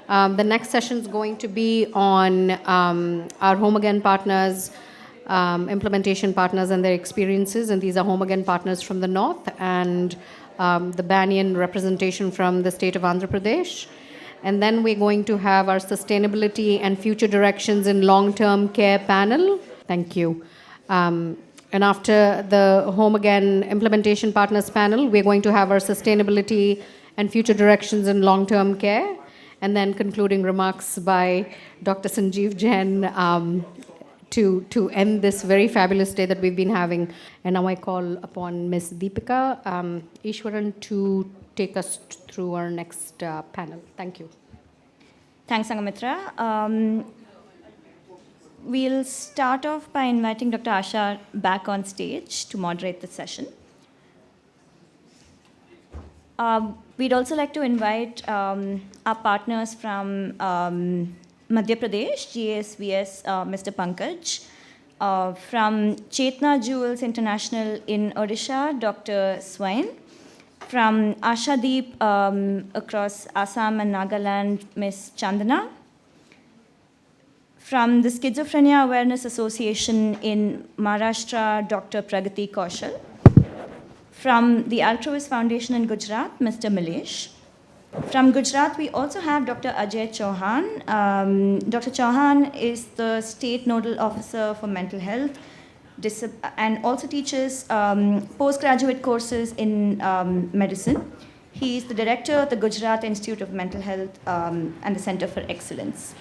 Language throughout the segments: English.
The next session is going to be on our Home Again partners, implementation partners and their experiences. And these are Home Again partners from the north and the Banyan representation from the state of Andhra Pradesh. And then we're going to have our sustainability and future directions in long-term care panel. Thank you. And after the Home Again implementation partners panel, we're going to have our sustainability and future directions in long-term care. And then concluding remarks by Dr. Sanjeev Jain to end this very fabulous day that we've been having. And now I call upon Ms. Deepika Ishwaran to take us through our next panel. Thank you. Thanks, Sangamitra. We'll start off by inviting Dr. Asha back on stage to moderate the session. We'd also like to invite our partners from Madhya Pradesh, GSVS, Mr. Pankaj, from Chetana Jewels International in Odisha, Dr. Swain, from Ashadeep across Assam and Nagaland, Ms. Chandana, from the Schizophrenia Awareness Association in Maharashtra, Dr. Pragati Kaushal, from the Altruist Foundation in Gujarat, Mr. Malesh. From Gujarat, we also have Dr. Ajay Chauhan. Dr. Chauhan is the State Nodal Officer for Mental Health and also teaches postgraduate courses in medicine. He is the director of the Gujarat Institute of Mental Health and the Center for Excellence.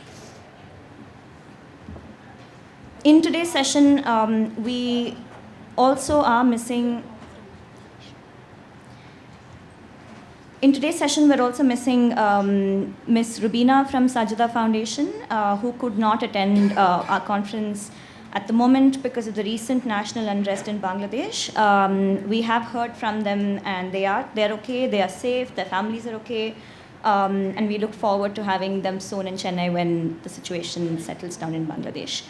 In today's session, we also are missing. In today's session, we're also missing Ms. Rubina from Sajida Foundation, who could not attend our conference at the moment because of the recent national unrest in Bangladesh. We have heard from them, and they're okay, they are safe, their families are okay, and we look forward to having them soon in Chennai when the situation settles down in Bangladesh.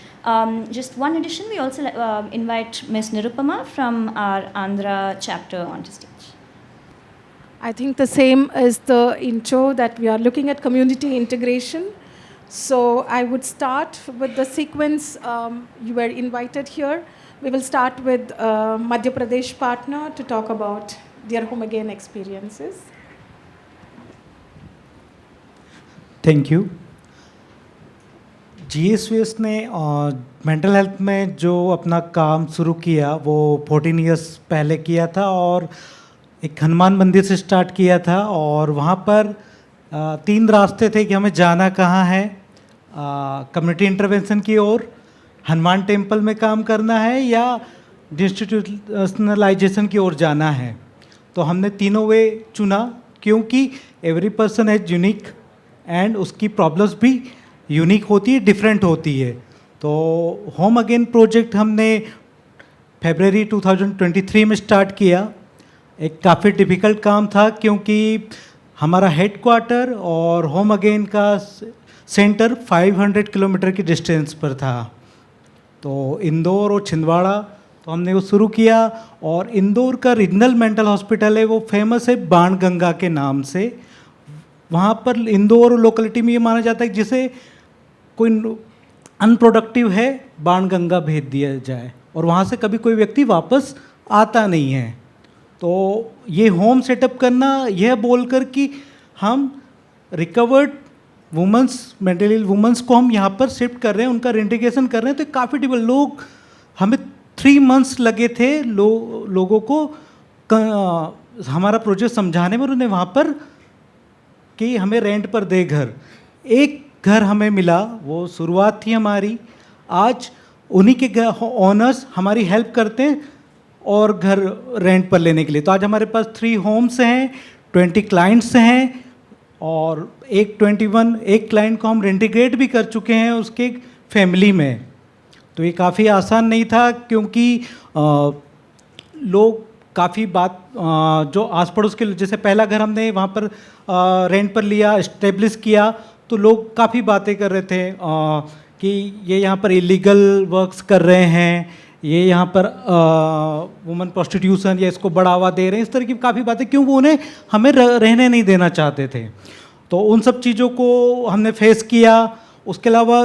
Just one addition, we also invite Ms. Nirupama from our Andhra chapter onto stage. I think the same is the intro that we are looking at community integration. So I would start with the sequence. You were invited here. We will start with Madhya Pradesh partner to talk about their Home Again experiences. Thank you. GSVS ने mental health में जो अपना काम शुरू किया वो 14 years पहले किया था और एक हनुमान मंदिर से स्टार्ट किया था और वहाँ पर 3 रास्ते थे कि हमें जाना कहाँ है. कम्युनिटी इंटरवेंशन की ओर, हनुमान टेम्पल में काम करना है या इंस्टीट्यूशनलाइजेशन की ओर जाना है. तो हमने तीनों वे चुना क्योंकि एवरी पर्सन है यूनिक एंड उसकी प्रॉब्लम्स भी यूनिक होती है, डिफरेंट होती है. तो होम अगेन प्रोजेक्ट हमने फरवरी 2023 में स्टार्ट किया. एक काफ़ी डिफ़िकल्ट काम था क्योंकि हमारा हेड क्वार्टर और होम अगेन का सेंटर 500 किलोमीटर की डिस्टेंस पर था. तो इंदौर और छिंदवाड़ा तो हमने वो शुरू किया. और इंदौर का रीजनल मेंटल हॉस्पिटल है, वो फेमस है बाणगंगा के नाम से. वहाँ पर इंदौर लोकेलिटी में ये माना जाता है कि जिसे कोई अनप्रोडक्टिव है बाणगंगा भेज दिया जाए और वहाँ से कभी कोई व्यक्ति वापस आता नहीं है. तो ये होम सेटअप करना यह बोलकर कि हम रिकवर्ड वुमेंस, मेंटली वुमेंस को हम यहाँ पर शिफ्ट कर रहे हैं, उनका रेंटिगेशन कर रहे हैं. तो काफ़ी लोग, हमें 3 मंथ्स लगे थे लोगों को हमारा प्रोजेक्ट समझाने में. उन्होंने वहाँ पर कि हमें रेंट पर दे घर. एक घर हमें मिला, वो शुरुआत थी हमारी. आज उन्हीं के ओनर्स हमारी हेल्प करते हैं और घर रेंट पर लेने के लिए. तो आज हमारे पास 3 होम्स हैं, 20 क्लाइंट्स हैं और एक क्लाइंट को हम रेंटिग्रेट भी कर चुके हैं उसके फैमिली में. तो ये काफ़ी आसान नहीं था क्योंकि लोग काफ़ी बात जो आस पड़ोस के, जैसे पहला घर हमने वहाँ पर रेंट पर लिया, इस्टेब्लिश किया, तो लोग काफ़ी बातें कर रहे थे कि ये यहाँ पर इलीगल वर्क्स कर रहे हैं, ये यहाँ पर वुमेन प्रोस्टिट्यूशन या इसको बढ़ावा दे रहे हैं, इस तरह की काफ़ी बातें, क्यों वो उन्हें हमें रहने नहीं देना चाहते थे. तो उन सब चीज़ों को हमने फेस किया। उसके अलावा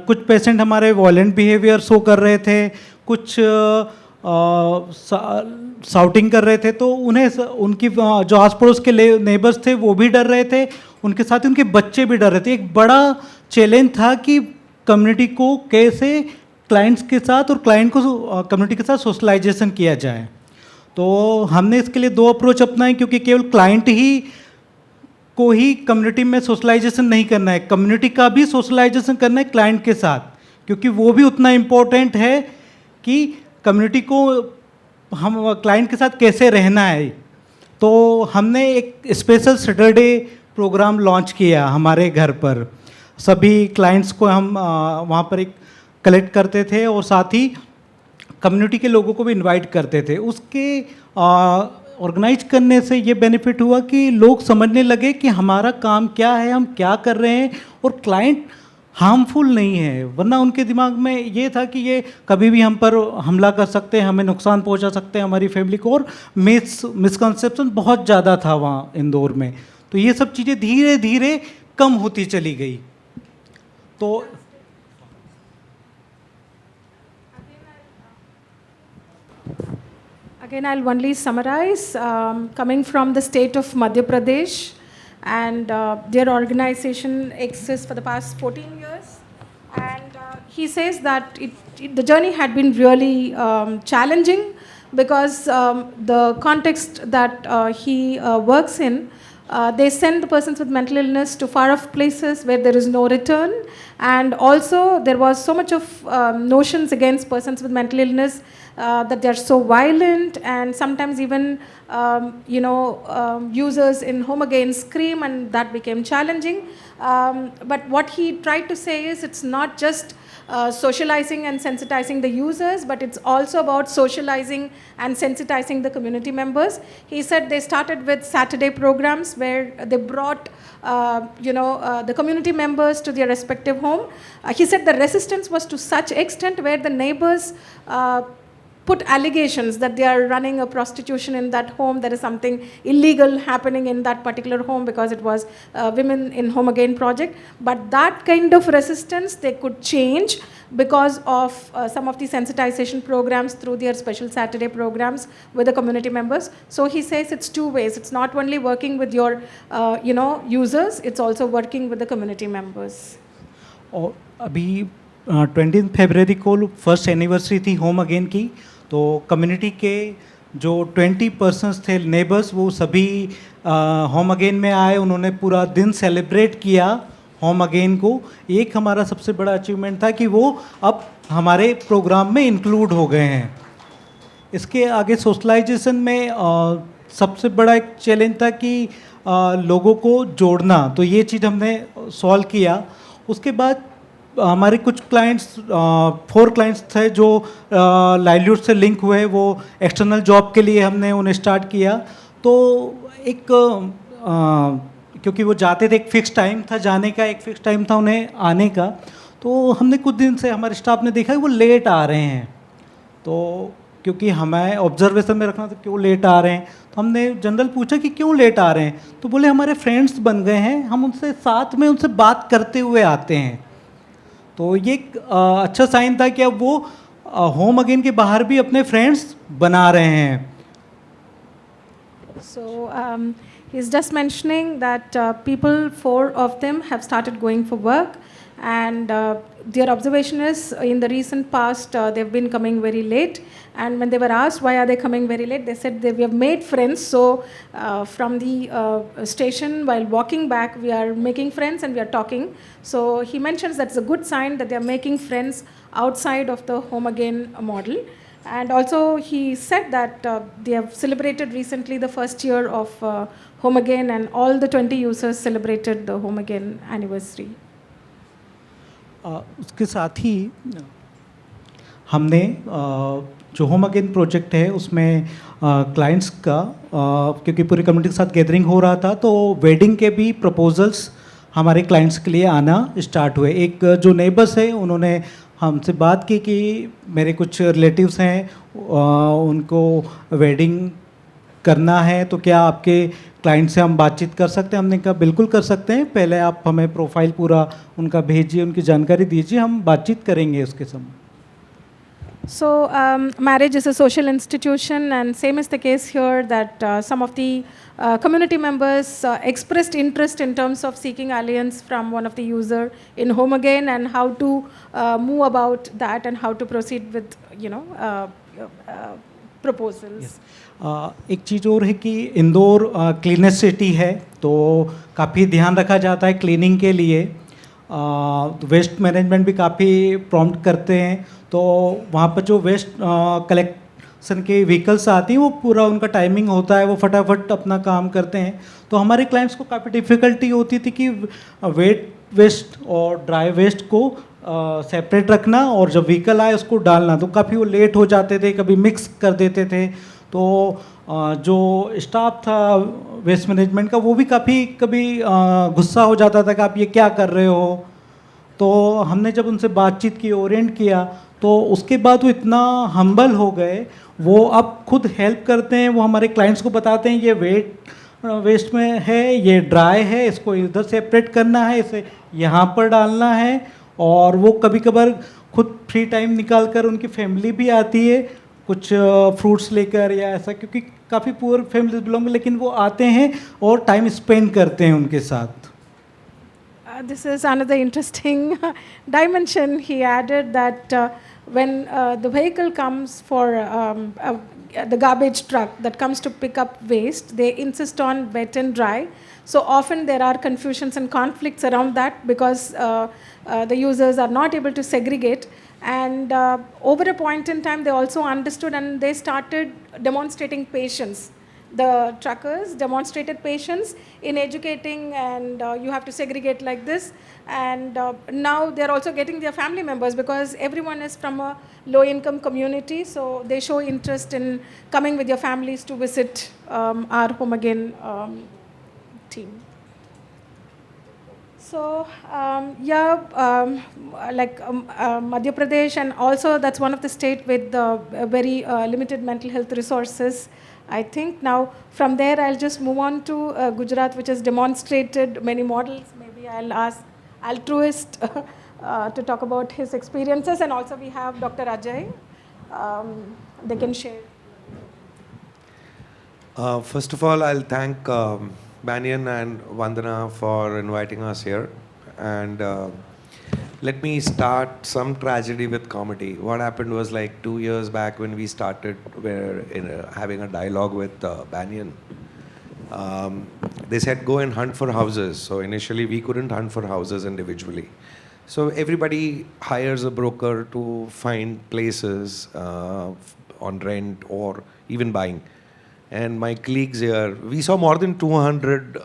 कुछ पेशेंट हमारे वॉयलेंट बिहेवियर शो कर रहे थे, कुछ साउटिंग कर रहे थे, तो उन्हें उनकी जो आस पड़ोस के नेबर्स थे वो भी डर रहे थे, उनके साथ ही उनके बच्चे भी डर रहे थे। एक बड़ा चैलेंज था कि कम्युनिटी को कैसे क्लाइंट्स के साथ और क्लाइंट को कम्युनिटी के साथ सोशलाइजेशन किया जाए। तो हमने इसके लिए 2 अप्रोच अपनाए, क्योंकि केवल क्लाइंट को ही कम्युनिटी में सोशलाइजेशन नहीं करना है, कम्युनिटी का भी सोशलाइजेशन करना है क्लाइंट के साथ, क्योंकि वो भी उतना इम्पोर्टेंट है कि कम्युनिटी को हम क्लाइंट के साथ कैसे रहना है। तो हमने एक स्पेशल सैटरडे प्रोग्राम लॉन्च किया हमारे घर पर। सभी क्लाइंट्स को हम वहाँ पर एक कलेक्ट करते थे और साथ ही कम्युनिटी के लोगों को भी इनवाइट करते थे। उसके ऑर्गेनाइज करने से ये बेनिफिट हुआ कि लोग समझने लगे कि हमारा काम क्या है, हम क्या कर रहे हैं, और क्लाइंट हार्मफुल नहीं है। वरना उनके दिमाग में ये था कि ये कभी भी हम पर हमला कर सकते हैं, हमें नुकसान पहुंचा सकते हैं, हमारी फैमिली को, और मिसकंसेप्शन बहुत ज़्यादा था वहाँ इंदौर में। तो ये सब चीज़ें धीरे धीरे कम होती चली गई। तो Again, I'll only summarize. Coming from the state of Madhya Pradesh, and their organization exists for the past 14 years. And he says that the journey had been really challenging because the context that he works in, they send the persons with mental illness to far off places where there is no return. And also there was so much of notions against persons with mental illness that they are so violent, and sometimes even users in home again scream, and that became challenging. But what he tried to say is it's not just socializing and sensitizing the users, but it's also about socializing and sensitizing the community members. He said they started with Saturday programs where they brought the community members to their respective home. He said the resistance was to such extent where the neighbors put allegations that they are running a prostitution in that home, there is something illegal happening in that particular home because it was Women in Home Again project. But that kind of resistance they could change because of some of the sensitization programs through their special Saturday programs with the community members. So he says it's two ways. It's not only working with your users, it's also working with the community members. और अभी 20 फरवरी को first anniversary थी home again की, तो community के जो 20 persons थे neighbours, वो सभी होम अगेन में आए। उन्होंने पूरा दिन सेलिब्रेट किया होम अगेन को। एक हमारा सबसे बड़ा अचीवमेंट था कि वो अब हमारे प्रोग्राम में इंक्लूड हो गए हैं। इसके आगे सोशलाइजेशन में सबसे बड़ा एक चैलेंज था कि लोगों को जोड़ना, तो ये चीज़ हमने सॉल्व किया। उसके बाद हमारे कुछ क्लाइंट्स 4 क्लाइंट्स थे जो लाइवलीहुड से लिंक हुए, वो एक्सटर्नल जॉब के लिए हमने उन्हें स्टार्ट किया। तो एक क्योंकि वो जाते थे, एक फ़िक्स टाइम था जाने का, एक फ़िक्स टाइम था उन्हें आने का, तो हमने कुछ दिन से हमारे स्टाफ ने देखा कि वो लेट आ रहे हैं। तो क्योंकि हमें ऑब्जर्वेशन में रखना था क्यों लेट आ रहे हैं, तो हमने जनरल पूछा कि क्यों लेट आ रहे हैं, तो बोले हमारे फ्रेंड्स बन गए हैं, हम उनसे साथ में उनसे बात करते हुए आते हैं। तो ये एक अच्छा साइन था कि अब वो होम अगेन के बाहर भी अपने फ्रेंड्स बना रहे हैं। So he's just mentioning that people, 4 of them, have started going for work, and their observation is in the recent past they've been coming very late, and when they were asked why are they coming very late, they said we have made friends. So from the station while walking back we are making friends and we are talking. So he mentions that's a good sign that they are making friends outside of the home again model. And also he said that they have celebrated recently the first year of home again, and all the 20 users celebrated the home again anniversary. उसके साथ ही हमने जो home again project है उसमें clients का क्योंकि पूरी community के साथ गैदरिंग हो रहा था, तो वेडिंग के भी प्रपोजल्स हमारे क्लाइंट्स के लिए आना स्टार्ट हुए। एक जो नेबर्स है उन्होंने हमसे बात की कि मेरे कुछ रिलेटिव्स हैं, उनको वेडिंग करना है, तो क्या आपके क्लाइंट से हम बातचीत कर सकते हैं? हमने कहा बिल्कुल कर सकते हैं, पहले आप हमें प्रोफाइल पूरा उनका भेजिए, उनकी जानकारी दीजिए, हम बातचीत करेंगे उसके समय. So, marriage is a social institution, and same is the case here that some of the community members expressed interest in terms of seeking alliance from one of the user in home again, and how to move about that and how to proceed with, proposals. एक चीज़ और है कि Indore cleanest city है, तो काफ़ी ध्यान रखा जाता है क्लीनिंग के लिए. वेस्ट मैनेजमेंट भी काफ़ी प्रॉम्प्ट करते हैं, तो वहाँ पर जो वेस्ट कलेक्शन के व्हीकल्स आती हैं वो पूरा उनका टाइमिंग होता है, वो फटाफट अपना काम करते हैं. तो हमारे क्लाइंट्स को काफ़ी डिफ़िकल्टी होती थी कि वेट वेस्ट और ड्राई वेस्ट को सेपरेट रखना और जब व्हीकल आए उसको डालना, तो काफ़ी वो लेट हो जाते थे, कभी मिक्स कर देते थे. तो जो स्टाफ था वेस्ट मैनेजमेंट का वो भी काफ़ी कभी गुस्सा हो जाता था कि आप ये क्या कर रहे हो. तो हमने जब उनसे बातचीत की, ओरिएंट किया, तो उसके बाद वो इतना हम्बल हो गए, वो अब खुद हेल्प करते हैं. वो हमारे क्लाइंट्स को बताते हैं ये वेस्ट में है, ये ड्राई है, इसको इधर सेपरेट करना है, इसे यहाँ पर डालना है. और वो कभी कभार खुद फ्री टाइम निकाल कर, उनकी फैमिली भी आती है कुछ फ्रूट्स लेकर या ऐसा, क्योंकि काफ़ी पुअर फैमिली बिलोंग, लेकिन वो आते हैं और टाइम स्पेंड करते हैं उनके साथ. This is another interesting dimension. He added that when the vehicle comes for the garbage truck that comes to pick up waste, they insist on wet and dry. So often there are confusions and conflicts around that because the users are not able to segregate. And over a point in time, they also understood and they started demonstrating patience. The truckers demonstrated patience in educating, and you have to segregate like this. And now they're also getting their family members because everyone is from a low-income community, so they show interest in coming with your families to visit our Home Again team. So Madhya Pradesh, and also that's one of the state with very limited mental health resources, I think. Now from there I'll just move on to Gujarat, which has demonstrated many models. Maybe I'll ask Altruist to talk about his experiences, and also we have Dr. Ajay. They can share. First of all, I'll thank Banyan and Vandana for inviting us here. And let me start some tragedy with comedy. What happened was like 2 years back when we started, having a dialogue with Banyan. They said go and hunt for houses. So initially we couldn't hunt for houses individually. So everybody hires a broker to find places on rent or even buying. And my colleagues here, we saw more than 200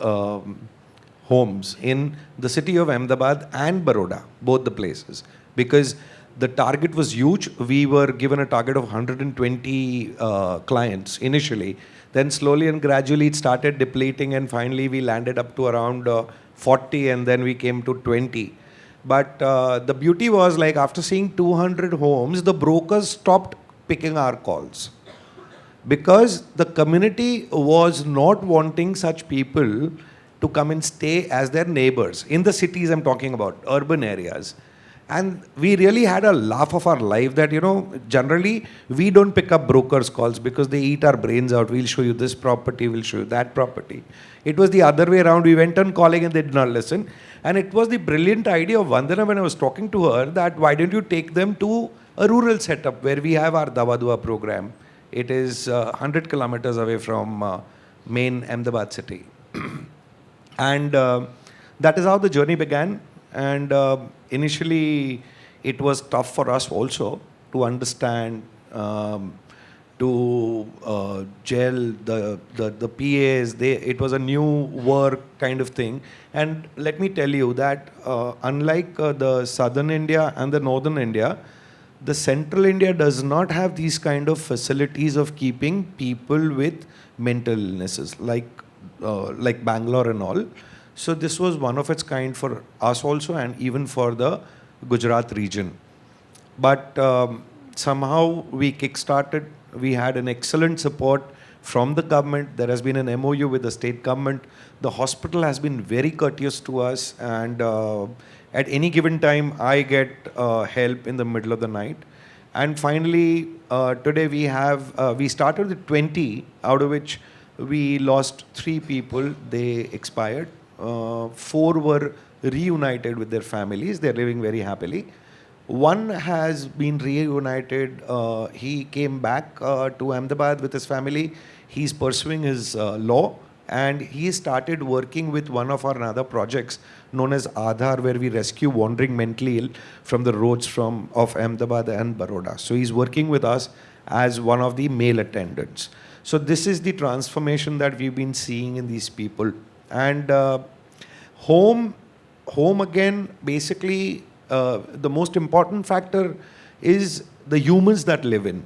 homes in the city of Ahmedabad and Baroda, both the places. Because the target was huge. We were given a target of 120 clients initially. Then slowly and gradually it started depleting, and finally we landed up to around 40, and then we came to 20. But the beauty was, like, after seeing 200 homes, the brokers stopped picking our calls. Because the community was not wanting such people to come and stay as their neighbors. In the cities I'm talking about, urban areas. And we really had a laugh of our life that, generally we don't pick up brokers' calls because they eat our brains out. We'll show you this property, we'll show you that property. It was the other way around. We went on calling and they did not listen. And it was the brilliant idea of Vandana when I was talking to her that why don't you take them to a rural setup where we have our Davadua program. It is 100 kilometers away from main Ahmedabad city. And that is how the journey began. And initially, it was tough for us also to understand, to gel the PAs. It was a new work kind of thing. And let me tell you that unlike the southern India and the northern India, the central India does not have these kind of facilities of keeping people with mental illnesses like Bangalore and all. So this was one of its kind for us also, and even for the Gujarat region. But somehow we kickstarted. We had an excellent support from the government. There has been an MOU with the state government. The hospital has been very courteous to us, and at any given time, I get help in the middle of the night. And finally, today we started with 20, out of which we lost 3 people. They expired. 4 were reunited with their families. They're living very happily. One has been reunited. He came back to Ahmedabad with his family. He's pursuing his law, and he started working with one of our other projects known as Aadhar, where we rescue wandering mentally ill from the roads of Ahmedabad and Baroda. So he's working with us as one of the male attendants. So this is the transformation that we've been seeing in these people. And home again, basically, the most important factor is the humans that live in.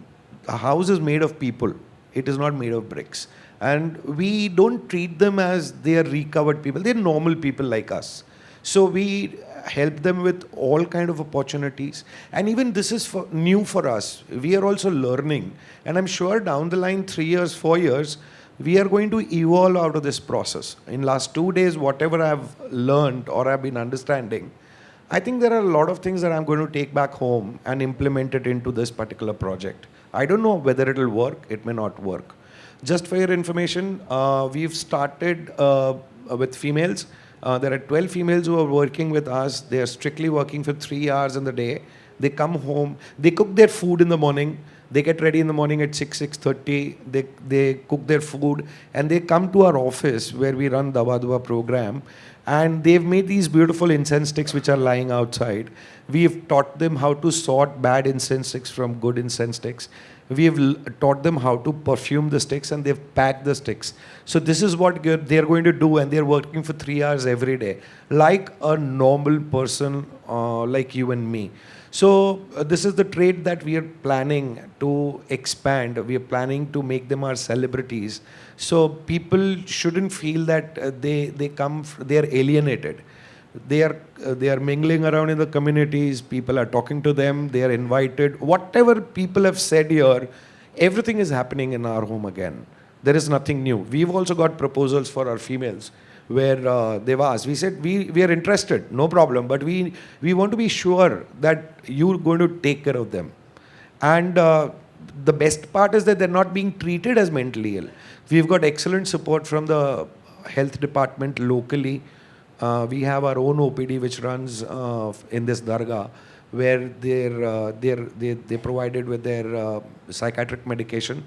A house is made of people. It is not made of bricks. And we don't treat them as they are recovered people. They're normal people like us. So we help them with all kind of opportunities. And even this is new for us. We are also learning. And I'm sure down the line, 3 years, 4 years, we are going to evolve out of this process. In last 2 days, whatever I've learned or I've been understanding, I think there are a lot of things that I'm going to take back home and implement it into this particular project. I don't know whether it will work. It may not work. Just for your information, we've started with females. There are 12 females who are working with us. They are strictly working for 3 hours in the day. They come home. They cook their food in the morning. They get ready in the morning at 6:30. They cook their food and they come to our office where we run Dawa Dua program. And they've made these beautiful incense sticks which are lying outside. We've taught them how to sort bad incense sticks from good incense sticks. We've taught them how to perfume the sticks, and they've packed the sticks. So this is what they're going to do, and they're working for 3 hours every day, like a normal person like you and me. So this is the trade that we are planning to expand. We are planning to make them our celebrities. So people shouldn't feel that they are alienated. They are mingling around in the communities. People are talking to them. They are invited. Whatever people have said here, everything is happening in our home again. There is nothing new. We've also got proposals for our females where they've asked. We said, we are interested, no problem, but we want to be sure that you're going to take care of them. And the best part is that they're not being treated as mentally ill. We've got excellent support from the health department locally. We have our own OPD which runs in this dargah, where they're provided with their psychiatric medication,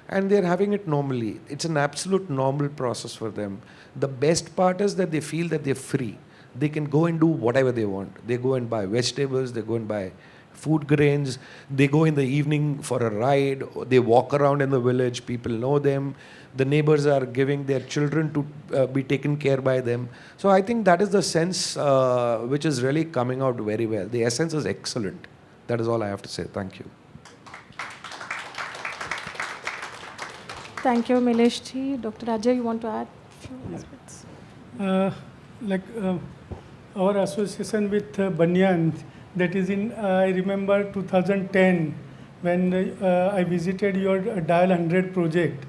and they're having it normally. It's an absolute normal process for them. The best part is that they feel that they're free. They can go and do whatever they want. They go and buy vegetables, they go and buy food grains, they go in the evening for a ride, they walk around in the village, people know them, the neighbors are giving their children to be taken care by them. So I think that is the sense which is really coming out very well. The essence is excellent. That is all I have to say. Thank you. Thank you, Milesh ji. Dr. Ajay, you want to add a few aspects? Our association with Banyan, that is in, I remember 2010, when I visited your Dial 100 project.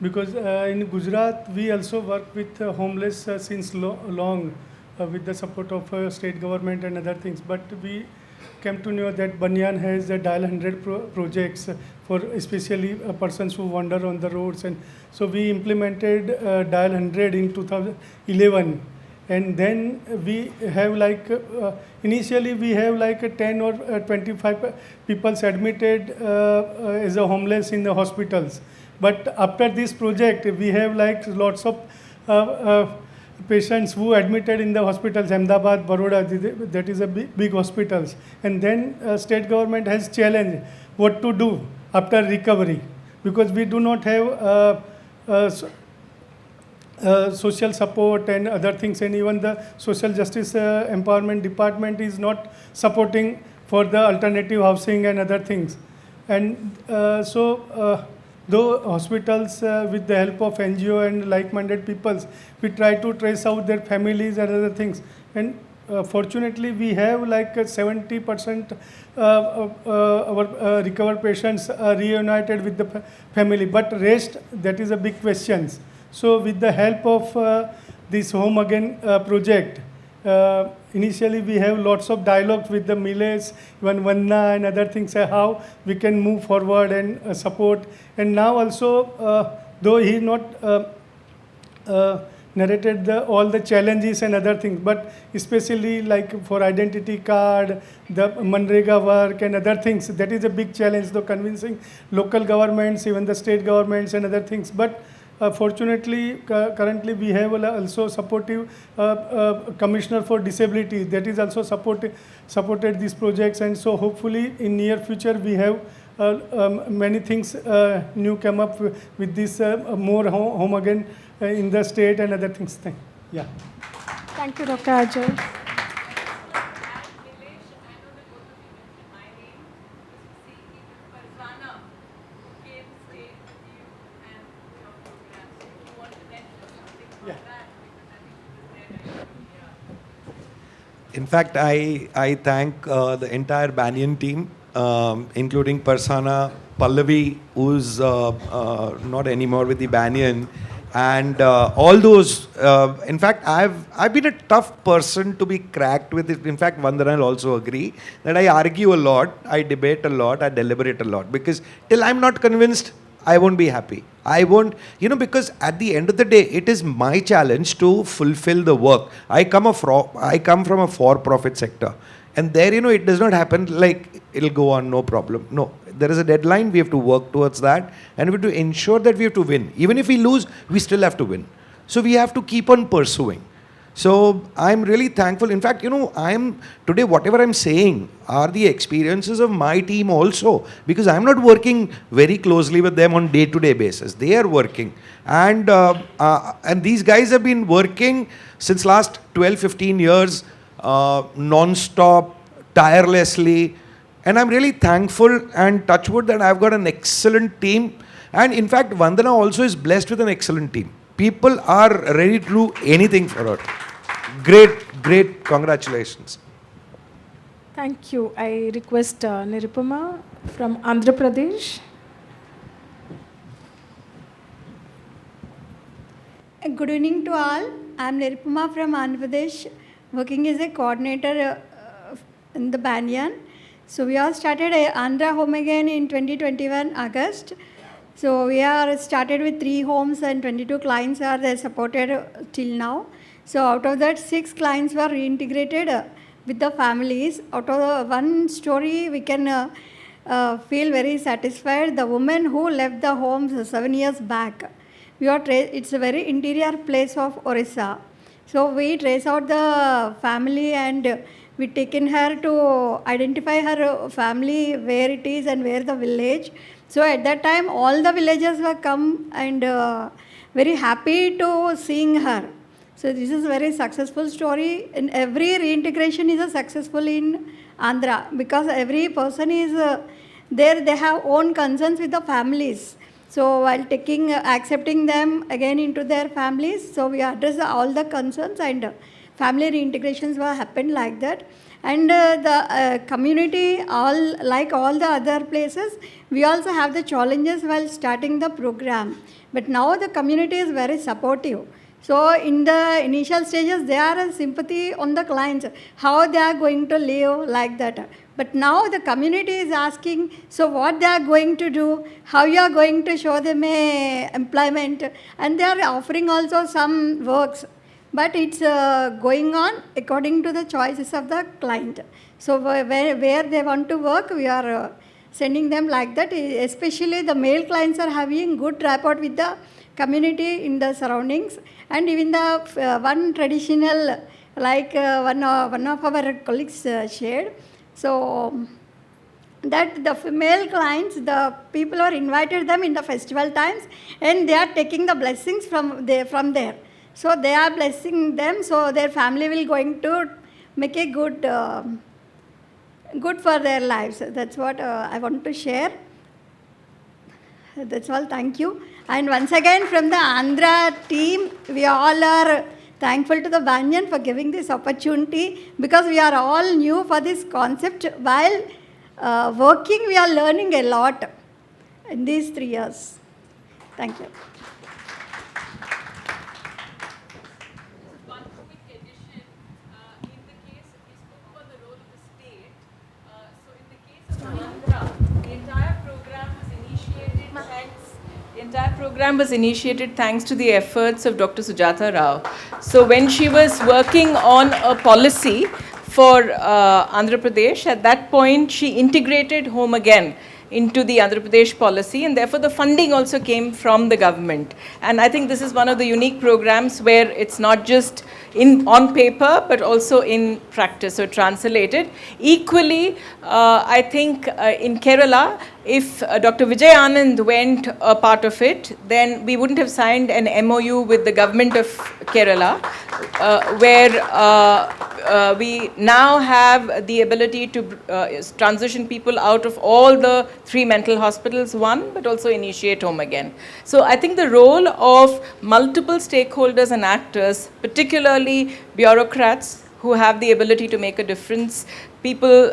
Because in Gujarat, we also work with homeless since long with the support of state government and other things. But we came to know that Banyan has Dial 100 projects for especially persons who wander on the roads. And so we implemented Dial 100 in 2011. And then we have initially we have 10 or 25 people admitted as a homeless in the hospitals. But after this project, we have lots of patients who admitted in the hospitals, Ahmedabad, Baroda, that is a big hospitals. And then state government has challenged what to do after recovery, because we do not have social support and other things, and even the social justice empowerment department is not supporting for the alternative housing and other things. And though hospitals, with the help of NGO and like-minded peoples, we try to trace out their families and other things. And fortunately, we have like 70% our recovered patients are reunited with the family. But rest, that is a big question. So with the help of this Home Again project, initially we have lots of dialogues with the millets, even Vanna and other things, how we can move forward and support. And now also, though he not narrated all the challenges and other things, but especially like for identity card, the Manrega work and other things, that is a big challenge, though convincing local governments, even the state governments and other things. But fortunately, currently we have also supportive commissioner for disability that is also supported these projects, and so hopefully in near future we have many things new come up with this more home again in the state and other things. Yeah. Thank you, Dr. Ajay. In fact, I thank the entire Banyan team, including Parsana, Pallavi, who's not anymore with the Banyan, and all those. In fact, I've been a tough person to be cracked with it. In fact, Vandana will also agree that I argue a lot, I debate a lot, I deliberate a lot, because till I'm not convinced, I won't be happy. I won't, because at the end of the day, it is my challenge to fulfill the work. I come from a for-profit sector. And there, it does not happen like it'll go on, no problem. No, there is a deadline. We have to work towards that. And we have to ensure that we have to win. Even if we lose, we still have to win. So we have to keep on pursuing. So I'm really thankful. In fact, today, whatever I'm saying are the experiences of my team also, because I'm not working very closely with them on day-to-day basis. They are working. And these guys have been working since last 12, 15 years, non-stop, tirelessly. And I'm really thankful and touch wood that I've got an excellent team. And in fact, Vandana also is blessed with an excellent team. People are ready to do anything for her. Great, congratulations. Thank you. I request Nirupama from Andhra Pradesh. Good evening to all. I am Nirupama from Andhra Pradesh, working as a coordinator in the Banyan. So we all started Andhra Home Again in 2021 August. So we are started with 3 homes and 22 clients are there supported till now. So out of that, 6 clients were reintegrated with the families. Out of one story, we can feel very satisfied. The woman who left the homes 7 years back, it's a very interior place of Odisha. So we trace out the family and we taken her to identify her family, where it is and where the village. So at that time, all the villagers were come and very happy to seeing her. So this is a very successful story. And every reintegration is a successful in Andhra because every person is there. They have own concerns with the families. So while accepting them again into their families, so we address all the concerns and family reintegrations were happened like that. And the community, like all the other places, we also have the challenges while starting the program. But now the community is very supportive. So in the initial stages, there are sympathy on the clients, how they are going to live like that. But now the community is asking, so what they are going to do, how you are going to show them employment, and they are offering also some works. But it's going on according to the choices of the client. So where they want to work, we are sending them like that. Especially the male clients are having good rapport with the community in the surroundings. And even the one traditional, like one of our colleagues shared. So that the female clients, the people are invited them in the festival times and they are taking the blessings from there. So they are blessing them, so their family will going to make a good for their lives. That's what I want to share. That's all. Thank you. And once again, from the Andhra team, we all are thankful to the Banyan for giving this opportunity, because we are all new for this concept. While working, we are learning a lot in these 3 years. Thank you. One quick addition, in the case, we spoke about the role of the state. So in the case of Andhra, the entire program was initiated thanks to the efforts of Dr. Sujata Rao. So when she was working on a policy for Andhra Pradesh, at that point she integrated home again into the Andhra Pradesh policy, and therefore the funding also came from the government. And I think this is one of the unique programs where it's not just on paper but also in practice, so translated. Equally, I think in Kerala, if Dr. Vijay Anand went a part of it, then we wouldn't have signed an MOU with the government of Kerala, where we now have the ability to transition people out of all the 3 mental hospitals, but also initiate home again. So I think the role of multiple stakeholders and actors, particularly bureaucrats who have the ability to make a difference, people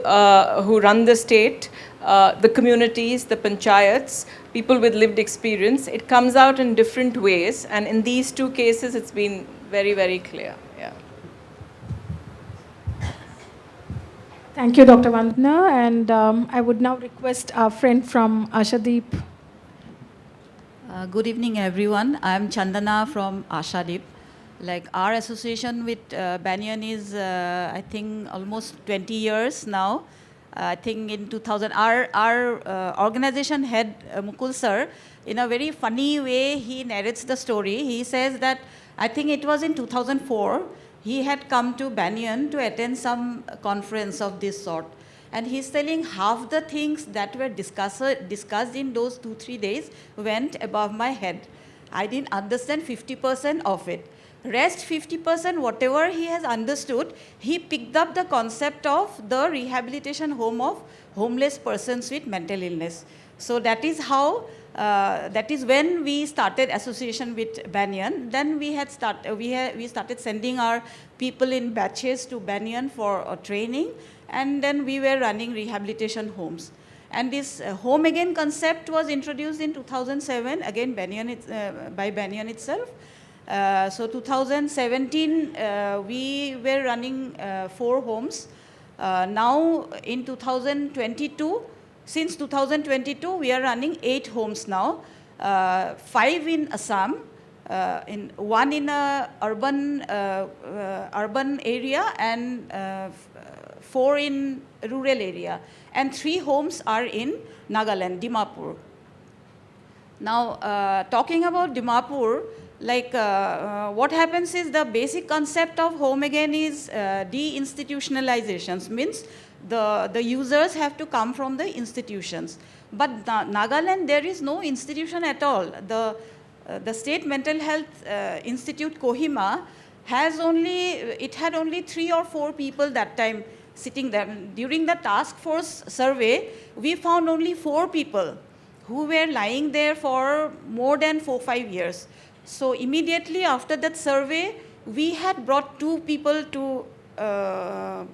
who run the state, the communities, the panchayats, people with lived experience, it comes out in different ways. And in these 2 cases, it's been very, very clear. Yeah. Thank you, Dr. Vandana. And I would now request our friend from Ashadeep. Good evening, everyone. I'm Chandana from Ashadeep. Like, our association with Banyan is, I think, almost 20 years now. I think in 2000, our organization head, Mukul sir, in a very funny way, he narrates the story. He says that, I think it was in 2004, he had come to Banyan to attend some conference of this sort. And he's telling half the things that were discussed in those 2-3 days went above my head. I didn't understand 50% of it. Rest 50%, whatever he has understood, he picked up the concept of the rehabilitation home of homeless persons with mental illness. So that is how, that is when we started association with Banyan. Then we started sending our people in batches to Banyan for training, and then we were running rehabilitation homes. And this home again concept was introduced in 2007, again by Banyan itself. So 2017, we were running 4 homes. Now in 2022, since 2022, we are running 8 homes now, 5 in Assam, 1 in a urban area, and 4 in rural area, and 3 homes are in Nagaland, Dimapur. Now, talking about Dimapur, like what happens is the basic concept of home again is deinstitutionalizations, means the users have to come from the institutions. But Nagaland, there is no institution at all. The State Mental Health Institute, Kohima, had only 3 or 4 people that time sitting there. During the task force survey, we found only 4 people who were lying there for more than 4-5 years. So immediately after that survey, we had brought 2 people to our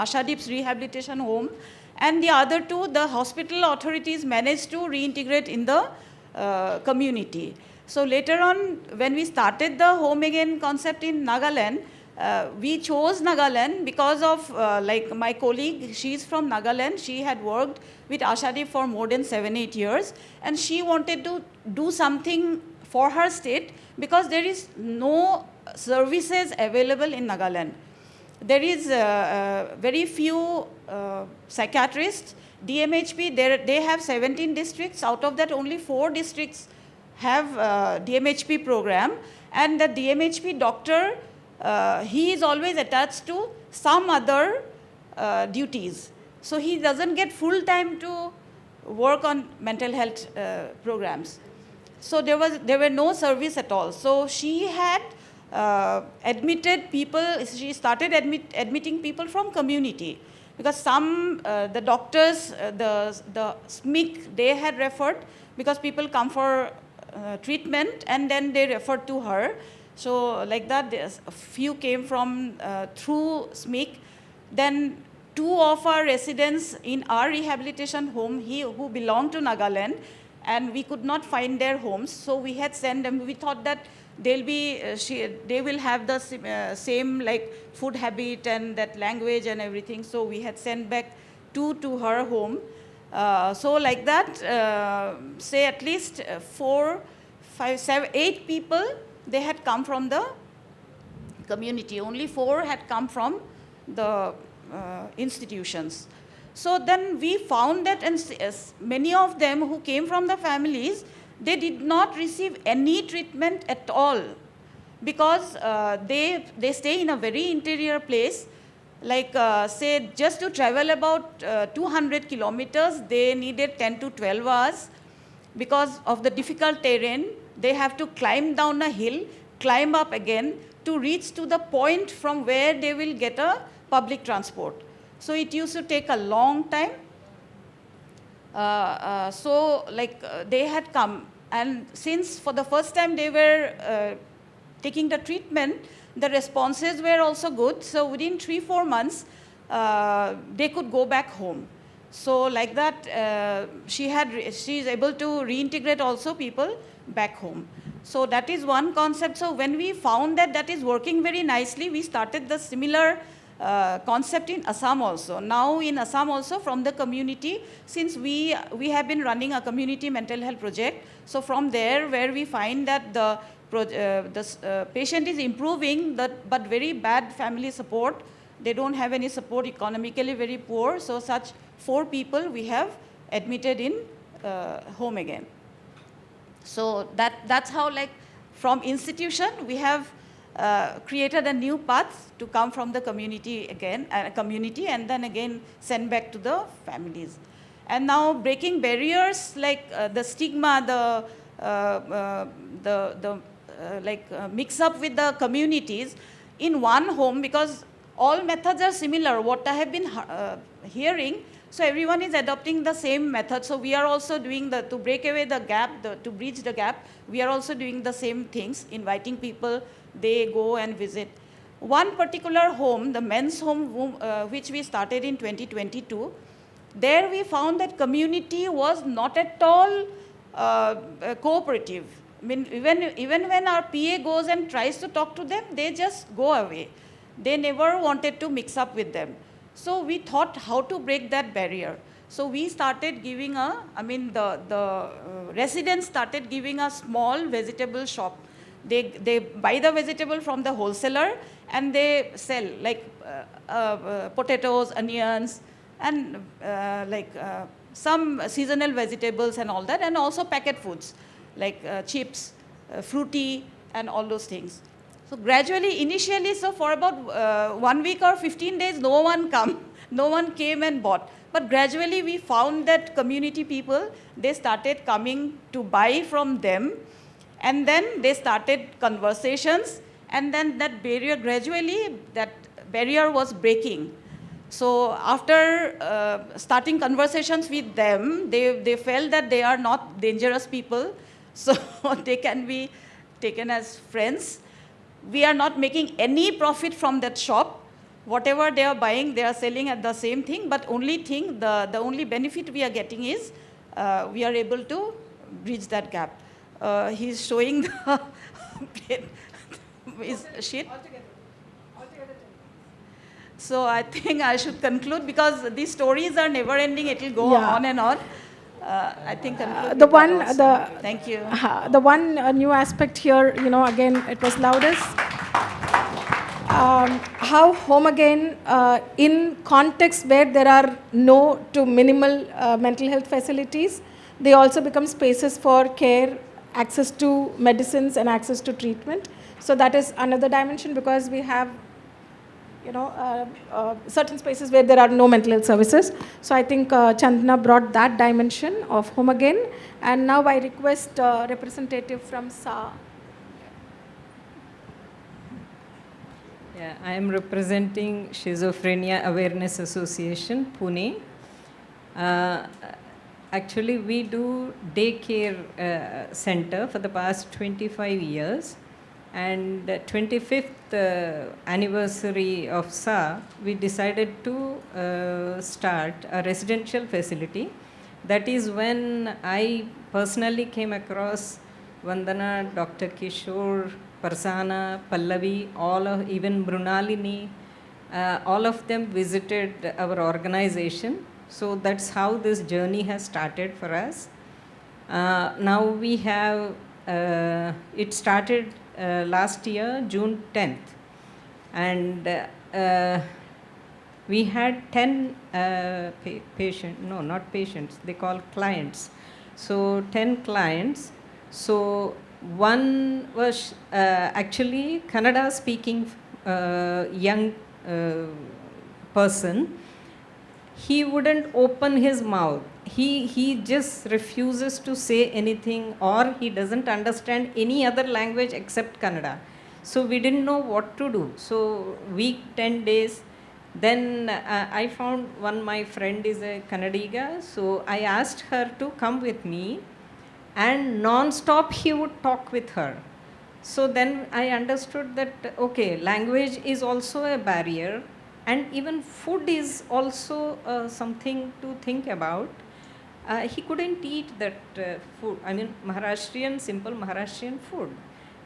Ashadeep's rehabilitation home, and the other 2, the hospital authorities managed to reintegrate in the community. So later on, when we started the home again concept in Nagaland, we chose Nagaland because of like my colleague, she's from Nagaland. She had worked with Ashadeep for more than 7-8 years, and she wanted to do something for her state because there is no services available in Nagaland. There is very few psychiatrists. DMHP, they have 17 districts. Out of that, only 4 districts have DMHP program. And the DMHP doctor, he is always attached to some other duties. So he doesn't get full time to work on mental health programs. So there were no service at all. So she had admitted people, she started admitting people from community. Because some, the doctors, the SMIC, they had referred because people come for treatment and then they referred to her. So like that, there's a few came from through SMIC. Then 2 of our residents in our rehabilitation home who belong to Nagaland, and we could not find their homes. So we had sent them. We thought that they will have the same like food habit and that language and everything. So we had sent back 2 to her home. So like that, say at least 4, 5, 7, 8 people, they had come from the community. Only 4 had come from the institutions. So then we found that, and many of them who came from the families, they did not receive any treatment at all, because they stay in a very interior place. Like say just to travel about 200 kilometers, they needed 10 to 12 hours. Because of the difficult terrain, they have to climb down a hill, climb up again to reach to the point from where they will get a public transport. So it used to take a long time. So like they had come, and since for the first time they were taking the treatment, the responses were also good. So within 3-4 months, they could go back home. So like that, she is able to reintegrate also people back home. So that is one concept. So when we found that that is working very nicely, we started the similar concept in Assam also. Now in Assam also, from the community, since we have been running a community mental health project, so from there where we find that the patient is improving, but very bad family support, they don't have any support, economically very poor, so such 4 people we have admitted in home again. So that's how, like, from institution we have created a new path to come from the community again, and then again send back to the families. And now breaking barriers like the stigma, mix up with the communities in one home, because all methods are similar, what I have been hearing. So everyone is adopting the same method. So we are also doing to break away the gap, to bridge the gap, we are also doing the same things, inviting people, they go and visit. One particular home, the men's home, which we started in 2022, there we found that community was not at all cooperative. I mean, even when our PA goes and tries to talk to them, they just go away. They never wanted to mix up with them. So we thought how to break that barrier. So we started giving the residents started giving a small vegetable shop. They buy the vegetable from the wholesaler and they sell like potatoes, onions, and some seasonal vegetables and all that, and also packet foods like chips, fruity, and all those things. So gradually, initially, so for about 1 week or 15 days, no one came and bought. But gradually, we found that community people, they started coming to buy from them, and then they started conversations, and then that barrier, gradually, that barrier was breaking. So after starting conversations with them, they felt that they are not dangerous people, so they can be taken as friends. We are not making any profit from that shop. Whatever they are buying, they are selling at the same thing, but the only benefit we are getting is we are able to bridge that gap. He's showing the his sheet. So I think I should conclude, because these stories are never ending. It will go on and on. I think thank you. The one new aspect here, again, it was loudest. How home again, in context where there are no to minimal mental health facilities, they also become spaces for care, access to medicines, and access to treatment. So that is another dimension, because we have certain spaces where there are no mental health services. So I think Chetana brought that dimension of home again. And now I request representative from SA. Yeah, I am representing Schizophrenia Awareness Association, Pune. Actually, we do daycare center for the past 25 years. And 25th anniversary of SA, we decided to start a residential facility. That is when I personally came across Vandana, Dr. Kishore, Parsana, Pallavi, even Brunalini, all of them visited our organization. So that's how this journey has started for us. Now we have, it started last year, June 10th. And we had 10 patients, no, not patients, they call clients. So 10 clients. So one was actually Kannada speaking young person. He wouldn't open his mouth. He just refuses to say anything, or he doesn't understand any other language except Kannada. So we didn't know what to do. So week 10 days, then I found my friend is a Kannadiga. So I asked her to come with me, and non-stop he would talk with her. So then I understood that, okay, language is also a barrier, and even food is also something to think about. He couldn't eat that food, I mean simple Maharashtrian food,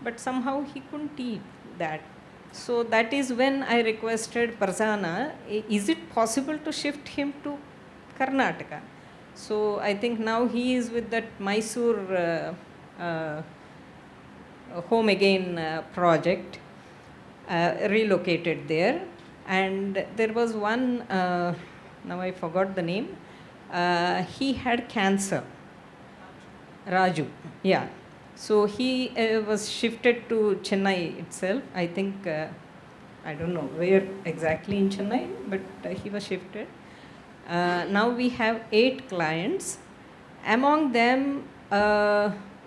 but somehow he couldn't eat that. So that is when I requested Parsana, is it possible to shift him to Karnataka? So I think now he is with that Mysore Home Again project, relocated there. And there was one, now I forgot the name, he had cancer, Raju, yeah. So he was shifted to Chennai itself. I think, I don't know where exactly in Chennai, but he was shifted. Now we have 8 clients. Among them,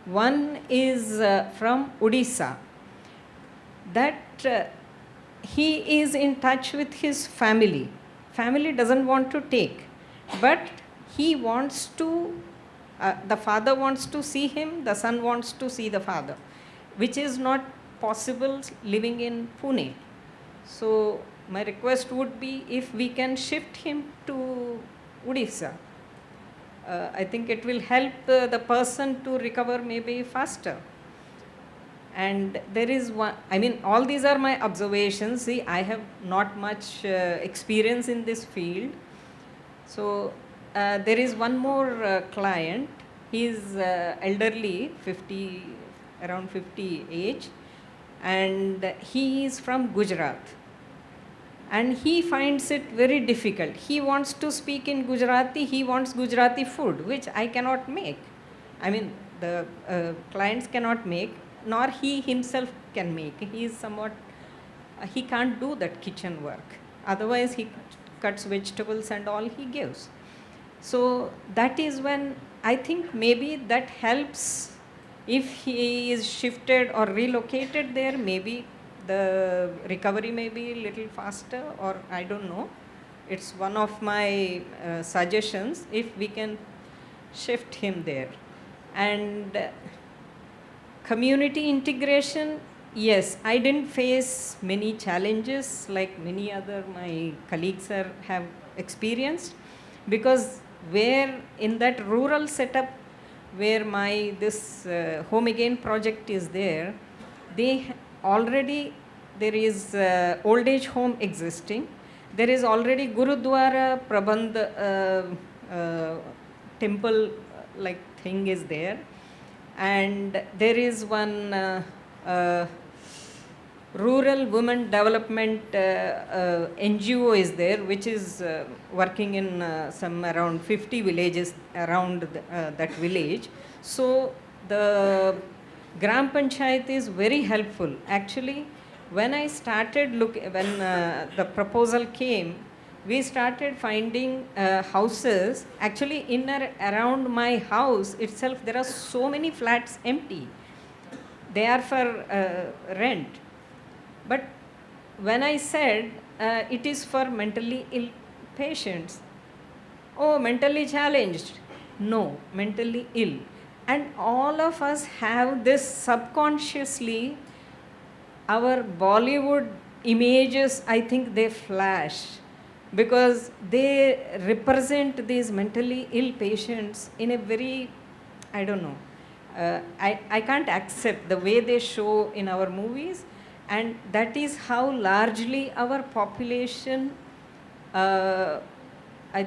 one is from Odisha. That he is in touch with his family. Family doesn't want to take, but he wants to, the father wants to see him, the son wants to see the father, which is not possible living in Pune. So my request would be if we can shift him to Odisha. I think it will help the person to recover maybe faster. And there is one, I mean, all these are my observations. See, I have not much experience in this field. So there is one more client. He is elderly, around 50 age, and he is from Gujarat. And he finds it very difficult. He wants to speak in Gujarati, he wants Gujarati food, which I cannot make. I mean, the clients cannot make, nor he himself can make. He is somewhat, he can't do that kitchen work. Otherwise, he cuts vegetables and all he gives. So that is when I think maybe that helps. If he is shifted or relocated there, maybe the recovery may be a little faster, or I don't know. It's one of my suggestions, if we can shift him there. And community integration, yes, I didn't face many challenges like many other my colleagues have experienced, because where in that rural setup where this Home Again project is there, they already, there is old age home existing, there is already Gurudwara Prabandh temple like thing is there, and there is one rural women development NGO is there, which is working in some around 50 villages around that village. So the Gram Panchayat is very helpful. Actually, when I started when the proposal came, we started finding houses. Actually, in or around my house itself, there are so many flats empty. They are for rent. But when I said it is for mentally ill patients, oh, mentally challenged. No, mentally ill. And all of us have this subconsciously, our Bollywood images, I think they flash because they represent these mentally ill patients in a very, I don't know, I can't accept the way they show in our movies, and that is how largely our population, I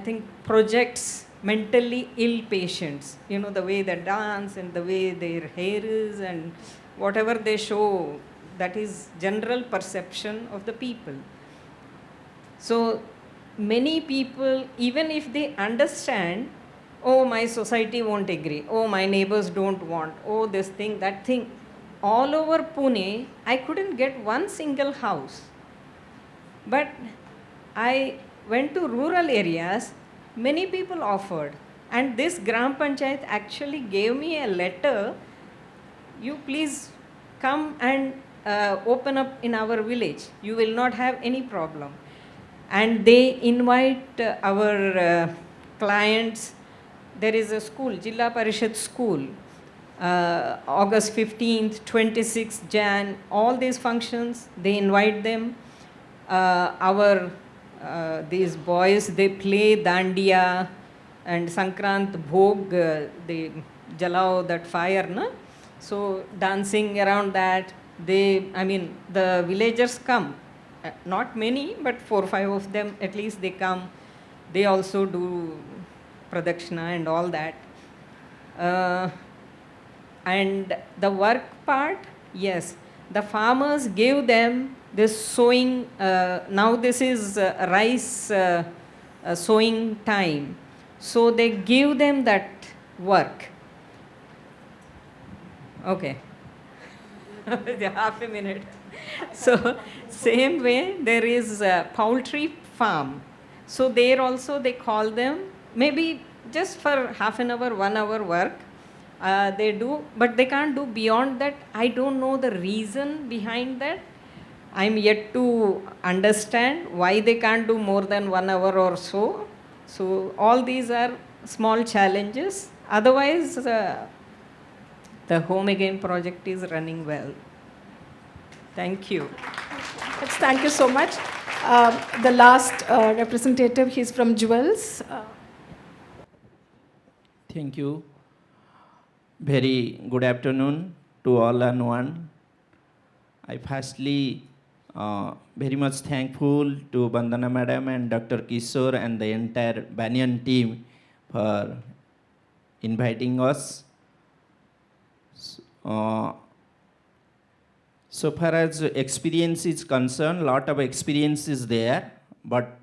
think, projects mentally ill patients. You know, the way they dance and the way their hair is and whatever they show, that is general perception of the people. So many people, even if they understand, oh, my society won't agree, oh, my neighbors don't want, oh, this thing, that thing, all over Pune, I couldn't get one single house. But I went to rural areas, many people offered. And this Gram Panchayat actually gave me a letter, you please come and open up in our village. You will not have any problem. And they invite our clients. There is a school, Jilla Parishad school, August 15th, 26th Jan, all these functions, they invite them. These boys, they play Dandiya and Sankrant Bhog, they jalao that fire, na? So dancing around that, the villagers come, not many, but 4 or 5 of them at least they come. They also do pradakshina and all that. And the work part, yes, the farmers gave them this sowing, now this is rice sowing time. So they give them that work. Okay. Half a minute. So same way there is a poultry farm. So there also they call them, maybe just for half an hour, 1 hour work. They do, but they can't do beyond that. I don't know the reason behind that. I'm yet to understand why they can't do more than 1 hour or so. So all these are small challenges. Otherwise, the Home Again project is running well. Thank you. Yes, thank you so much. The last representative, he's from Jewels. Thank you. Very good afternoon to all and one. I firstly very much thankful to Vandana Madam and Dr. Kishore and the entire Banyan team for inviting us. So far as experience is concerned, lot of experience is there, but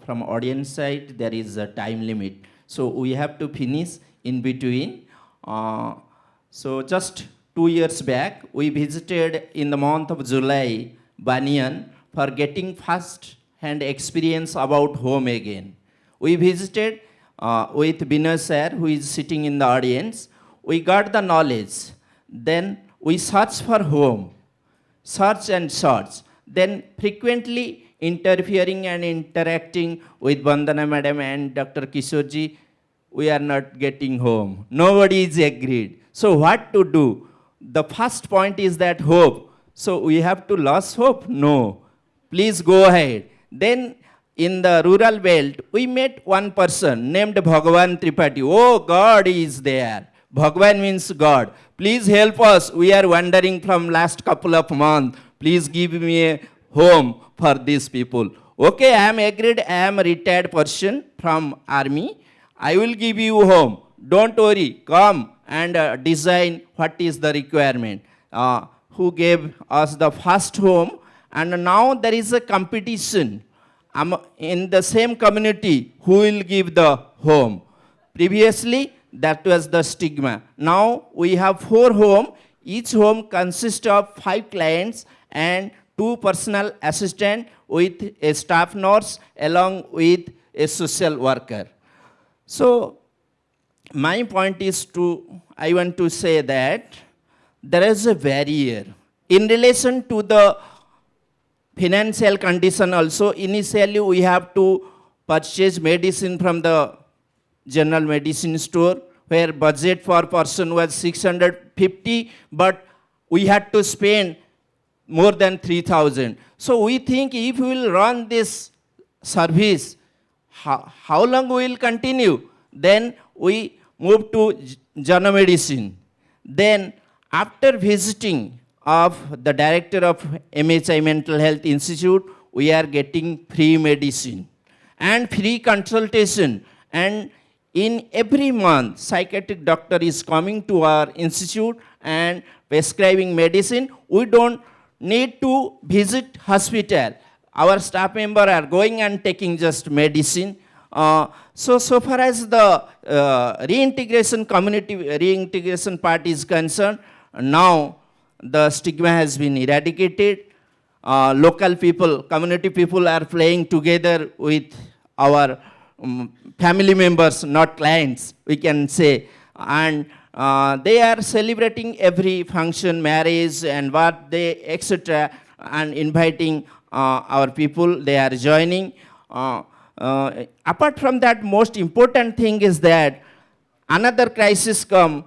from audience side there is a time limit. So we have to finish in between. So just 2 years back, we visited in the month of July, Banyan, for getting first-hand experience about Home Again. We visited with Banu sir, who is sitting in the audience. We got the knowledge. Then we search for home, search and search. Then frequently interfering and interacting with Vandana Madam and Dr. Kishore, we are not getting home. Nobody is agreed. So what to do? The first point is that hope. So we have to lose hope? No. Please go ahead. Then in the rural belt, we met one person named Bhagavan Tripathi. Oh, God is there. Bhagavan means God. Please help us. We are wandering from last couple of months. Please give me a home for these people. Okay, I am agreed. I am a retired person from army. I will give you home. Don't worry. Come and design what is the requirement. Who gave us the first home, and now there is a competition in the same community who will give the home. Previously, that was the stigma. Now we have 4 homes. Each home consists of 5 clients and 2 personal assistants with a staff nurse along with a social worker. So my point is I want to say that there is a barrier. In relation to the financial condition also, initially we have to purchase medicine from the general medicine store, where budget per person was 650, but we had to spend more than 3,000. So we think if we will run this service, how long we will continue? Then we move to Jana medicine. Then after visiting of the director of MHI Mental Health Institute, we are getting free medicine and free consultation. And in every month, psychiatric doctor is coming to our institute and prescribing medicine. We don't need to visit hospital. Our staff member are going and taking just medicine. So far as the reintegration community, reintegration part is concerned, now the stigma has been eradicated. Local people, community people are playing together with our family members, not clients, we can say. And they are celebrating every function, marriage and birthday, etc. and inviting our people, they are joining. Apart from that, most important thing is that another crisis come,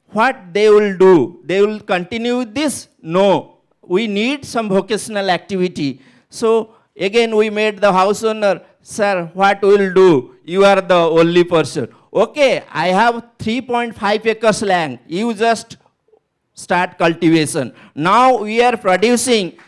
what they will do? They will continue with this? No. We need some vocational activity. So again we made the house owner, sir, what will do? You are the only person. Okay, I have 3.5 acres land. You just start cultivation. Now we are producing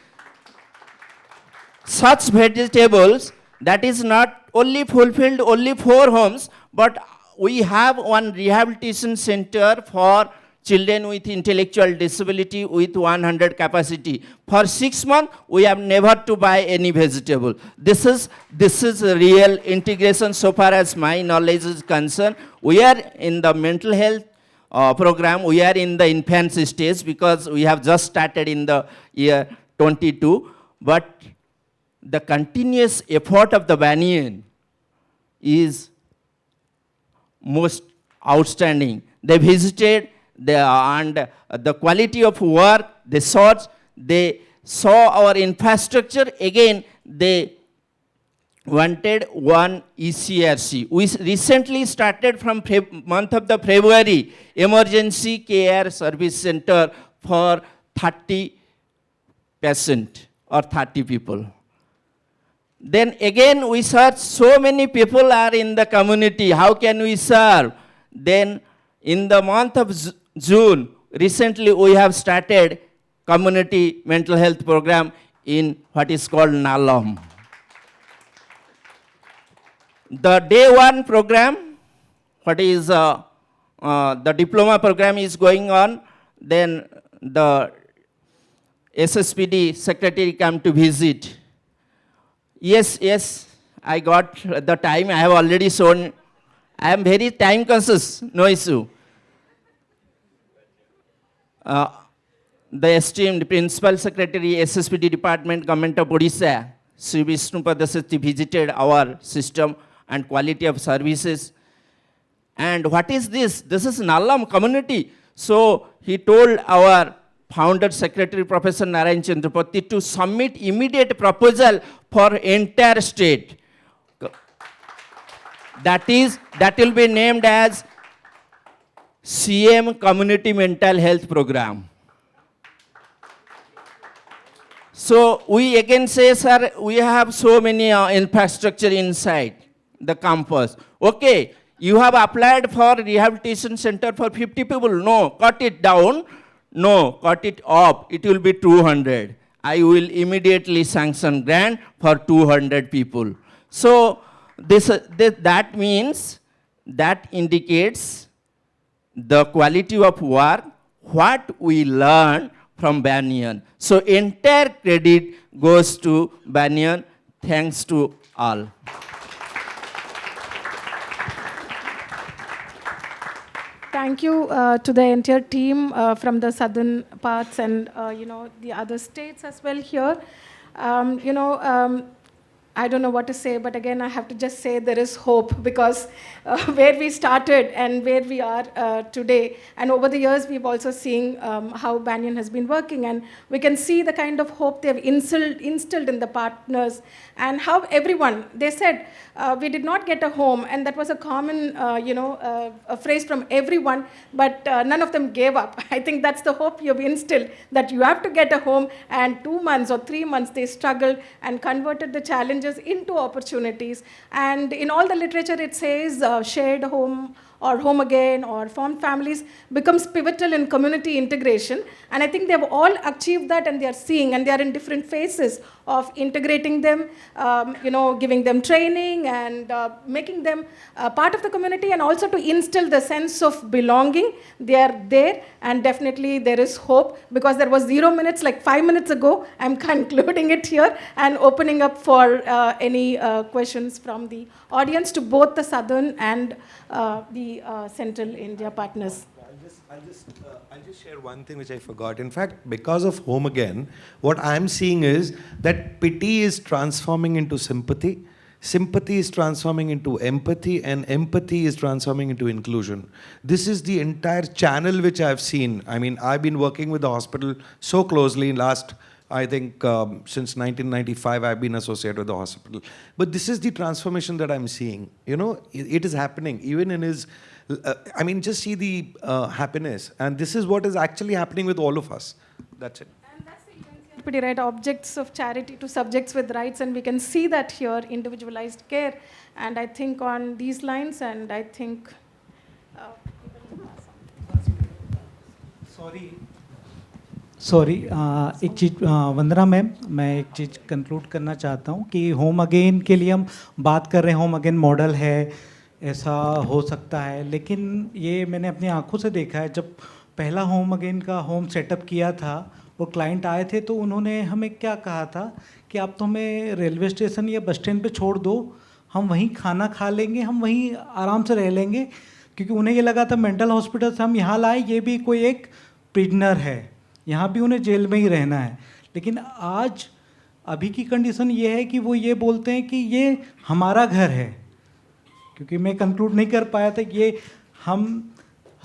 such vegetables that is not only fulfilled only 4 homes, but we have one rehabilitation center for children with intellectual disability with 100 capacity. For 6 months, we have never to buy any vegetable. This is a real integration so far as my knowledge is concerned. We are in the mental health program. We are in the infancy stage because we have just started in the year 22. But the continuous effort of the Banyan is most outstanding. They visited and the quality of work, they saw our infrastructure. Again, they wanted one ECRC. We recently started from month of the February, Emergency Care Service Center for 30 patients or 30 people. Then again we search, so many people are in the community, how can we serve? Then in the month of June, recently we have started community mental health program in what is called Nalam. The day 1 program, what is the diploma program is going on, then the SSPD secretary come to visit. Yes, I got the time, I have already shown. I am very time conscious, no issue. The esteemed Principal Secretary, SSPD Department, Government of Odisha, Sri Vishnu Padasati visited our system and quality of services. And what is this? This is Nalam community. So he told our Founder Secretary, Professor Narayan Chandrapati, to submit immediate proposal for entire state. That will be named as CM Community Mental Health Program. So we again say, sir, we have so many infrastructure inside the campus. Okay, you have applied for rehabilitation center for 50 people. No, cut it down. No, cut it up. It will be 200. I will immediately sanction grant for 200 people. So that means, that indicates the quality of work, what we learn from Banyan. So entire credit goes to Banyan. Thanks to all. Thank you to the entire team from the southern parts and the other states as well here. I don't know what to say, but again, I have to just say there is hope, because where we started and where we are today, and over the years, we've also seen how Banyan has been working, and we can see the kind of hope they've instilled in the partners, and how everyone, they said, we did not get a home, and that was a common, a phrase from everyone, but none of them gave up. I think that's the hope you've instilled, that you have to get a home, and 2 months or 3 months, they struggled and converted the challenges into opportunities. And in all the literature, it says shared home or home again or formed families becomes pivotal in community integration. And I think they've all achieved that, and they are seeing, and they are in different phases of integrating them, giving them training and making them part of the community, and also to instill the sense of belonging. They are there, and definitely there is hope, because there was 0 minutes, like 5 minutes ago. I'm concluding it here and opening up for any questions from the audience to both the southern and the Central India partners. I'll just share one thing which I forgot. In fact, because of Home Again, what I'm seeing is that pity is transforming into sympathy, sympathy is transforming into empathy, and empathy is transforming into inclusion. This is the entire channel which I've seen. I mean, I've been working with the hospital so closely last, I think, since 1995, I've been associated with the hospital. But this is the transformation that I'm seeing. You know, it is happening. Even in his, just see the happiness. And this is what is actually happening with all of us. That's it. And that's the pretty right, objects of charity to subjects with rights. And we can see that here, individualized care. And I think on these lines, and I think... sorry एक चीज़ वंदना ma'am, मैं एक चीज़ conclude करना चाहता हूँ कि home again के लिए हम बात कर रहे हैं, होम अगेन मॉडल है, ऐसा हो सकता है, लेकिन ये मैंने अपनी आंखों से देखा है। जब पहला होम अगेन का होम सेटअप किया था, वो क्लाइंट आए थे, तो उन्होंने हमें क्या कहा था कि आप तो हमें रेलवे स्टेशन या बस स्टैंड पे छोड़ दो, हम वहीं खाना खा लेंगे, हम वहीं आराम से रह लेंगे, क्योंकि उन्हें ये लगा था मेंटल हॉस्पिटल से हम यहाँ लाए, ये भी कोई एक प्रिजनर है, यहाँ भी उन्हें जेल में ही रहना है। लेकिन आज अभी की कंडीशन ये है कि वो ये बोलते हैं कि ये हमारा घर है, क्योंकि मैं कंक्लूड नहीं कर पाया था कि ये हम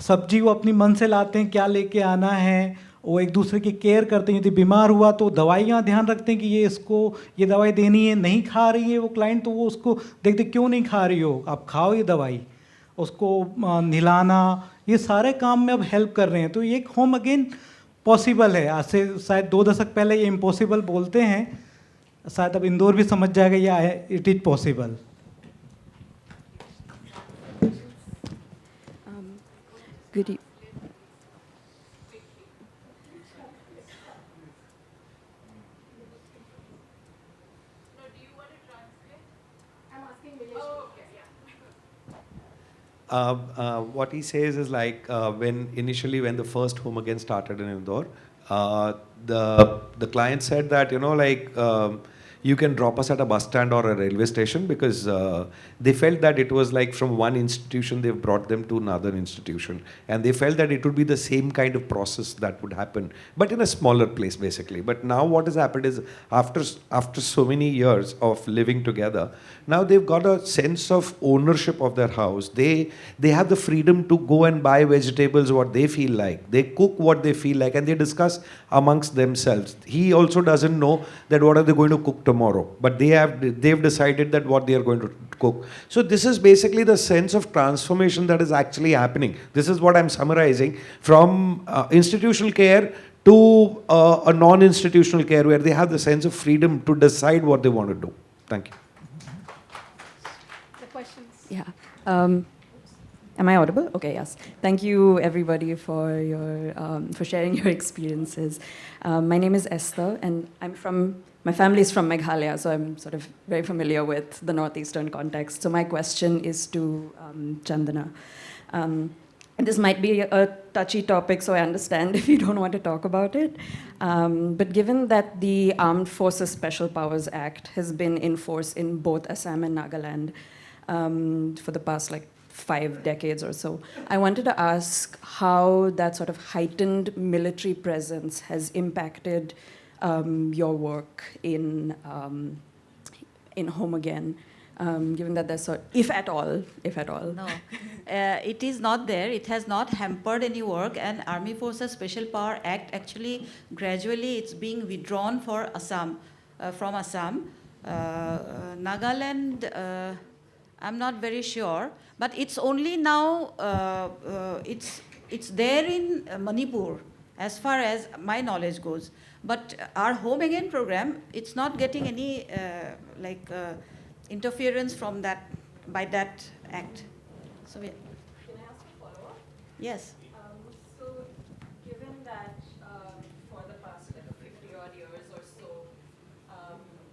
सब्जी वो अपनी मन से लाते हैं, क्या लेके आना है, वो एक दूसरे की केयर करते हैं। यदि बीमार हुआ तो दवाइयाँ ध्यान रखते हैं कि ये इसको ये दवाई देनी है, नहीं खा रही है वो क्लाइंट, तो वो उसको देखते क्यों नहीं खा रही हो, आप खाओ ये दवाई, उसको नहलाना, ये सारे काम में अब हेल्प कर रहे हैं। तो ये एक होम अगेन पॉसिबल है। आज से शायद 2 दशक पहले ये इम्पॉसिबल बोलते हैं, शायद अब इंदौर भी समझ जाएगा या it is possible. Good evening. What he says is like when the first Home Again started in Indore, the client said that, you can drop us at a bus stand or a railway station, because they felt that it was like from one institution they've brought them to another institution, and they felt that it would be the same kind of process that would happen, but in a smaller place basically. But now what has happened is after so many years of living together, now they've got a sense of ownership of their house. They have the freedom to go and buy vegetables what they feel like, they cook what they feel like, and they discuss amongst themselves. He also doesn't know that what are they going to cook tomorrow, but they've decided that what they are going to cook. So this is basically the sense of transformation that is actually happening. This is what I'm summarizing, from institutional care to a non-institutional care, where they have the sense of freedom to decide what they want to do. Thank you. The questions. Yeah. Am I audible? Okay, yes. Thank you, everybody, for sharing your experiences. My name is Esther, and my family is from Meghalaya, so I'm sort of very familiar with the northeastern context. So my question is to Chandana. And this might be a touchy topic, so I understand if you don't want to talk about it. But given that the Armed Forces Special Powers Act has been in force in both Assam and Nagaland for the past 5 decades or so, I wanted to ask how that sort of heightened military presence has impacted your work in in Home Again, given that there's if at all? No, it is not there. It has not hampered any work, and Army Forces Special Power Act actually gradually it's being withdrawn for Assam, from Assam. Nagaland, I'm not very sure, but it's only now, it's there in Manipur, as far as my knowledge goes. But our Home Again program, it's not getting any interference from that, by that act. So yeah. Can I ask a follow-up? Yes. So, given that for the past 50-odd years or so,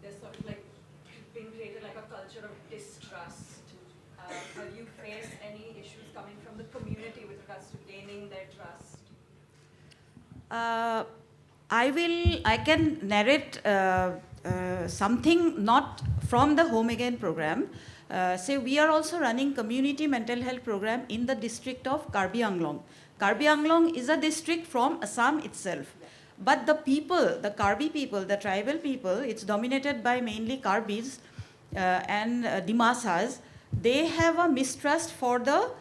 there's sort of been created like a culture of distrust. Have you faced any issues coming from the community with regards to gaining their trust? I can narrate something not from the Home Again program. Say we are also running community mental health program in the district of Karbi Anglong. Karbi Anglong is a district from Assam itself. But the people, the Karbi people, the tribal people, it's dominated by mainly Karbis and Dimasas. They have a mistrust for the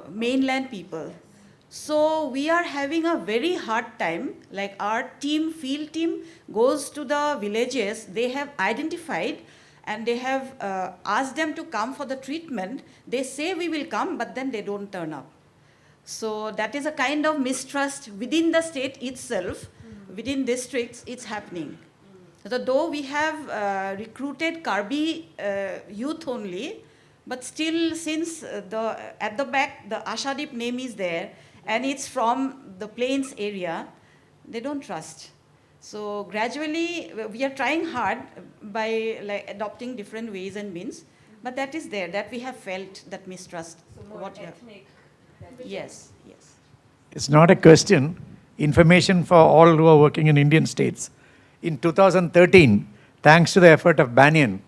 mainland people. So we are having a very hard time. Like our team, field team, goes to the villages. They have identified and they have asked them to come for the treatment. They say we will come, but then they don't turn up. So that is a kind of mistrust within the state itself, within districts, it's happening. So though we have recruited Karbi youth only, but still since at the back the Ashadeep name is there and it's from the plains area, they don't trust. So gradually we are trying hard by adopting different ways and means, but that is there, that we have felt that mistrust. So more ethnic. Yes, yes. It's not a question. Information for all who are working in Indian states. In 2013, thanks to the effort of Banyan,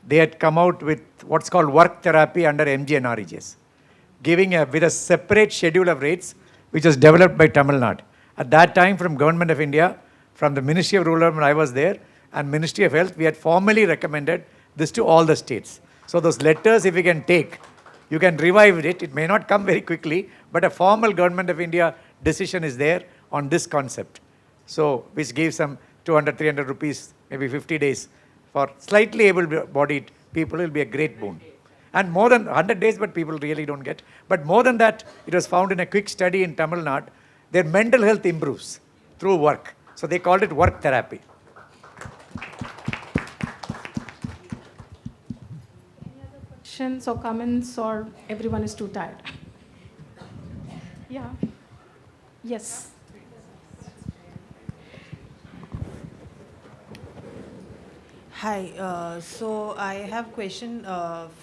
they had come out with what's called work therapy under MGNREGS, giving with a separate schedule of rates, which was developed by Tamil Nadu. At that time, from Government of India, from the Ministry of Rural Development, I was there, and Ministry of Health, we had formally recommended this to all the states. So those letters, if you can take, you can revive it. It may not come very quickly, but a formal Government of India decision is there on this concept. So, which gives some 200, 300 rupees, maybe 50 days for slightly able-bodied people will be a great boon. And more than 100 days, but people really don't get. But more than that, it was found in a quick study in Tamil Nadu, their mental health improves through work. So they called it work therapy. Questions or comments, or everyone is too tired? Yeah. Yes. Hi, so I have a question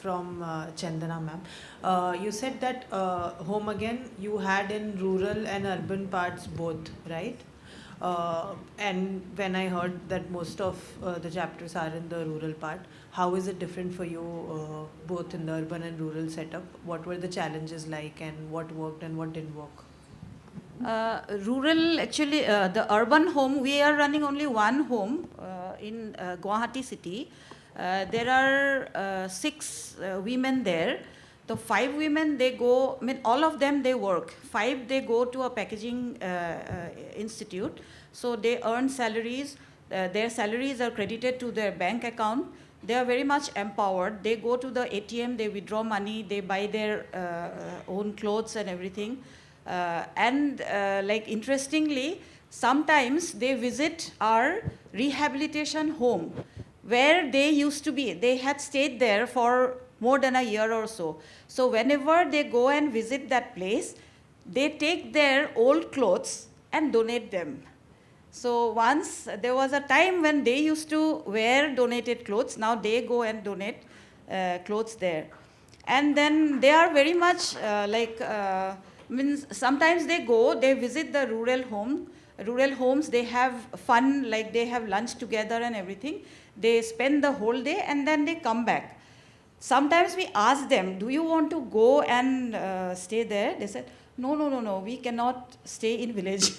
from Chetana ma'am. You said that Home Again you had in rural and urban parts both, right? And when I heard that most of the chapters are in the rural part, how is it different for you both in the urban and rural setup? What were the challenges like, and what worked and what didn't work? Rural, actually, the urban home, we are running only one home in Guwahati city. There are 6 women there. The 5 women, they go, I mean, all of them, they work. 5, they go to a packaging institute. So they earn salaries. Their salaries are credited to their bank account. They are very much empowered. They go to the ATM, they withdraw money, they buy their own clothes and everything. Like interestingly, sometimes they visit our rehabilitation home where they used to be. They had stayed there for more than a year or so. So whenever they go and visit that place, they take their old clothes and donate them. So once there was a time when they used to wear donated clothes. Now they go and donate clothes there. And then they are very much means sometimes they go, they visit the rural homes, they have fun, like they have lunch together and everything. They spend the whole day and then they come back. Sometimes we ask them, do you want to go and stay there? They said, no, we cannot stay in village.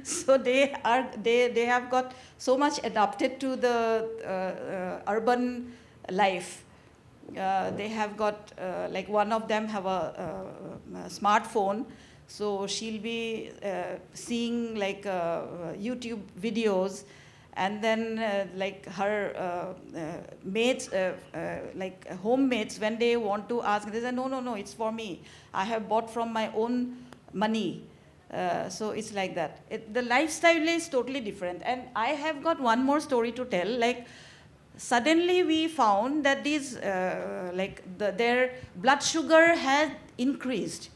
So they have got so much adapted to the urban life. They have got, like one of them have a smartphone, so she'll be seeing like YouTube videos, and then like her mates, like homemates, when they want to ask, they say, no, it's for me. I have bought from my own money. So it's like that. The lifestyle is totally different. And I have got one more story to tell. Like, suddenly we found that these, their blood sugar had increased.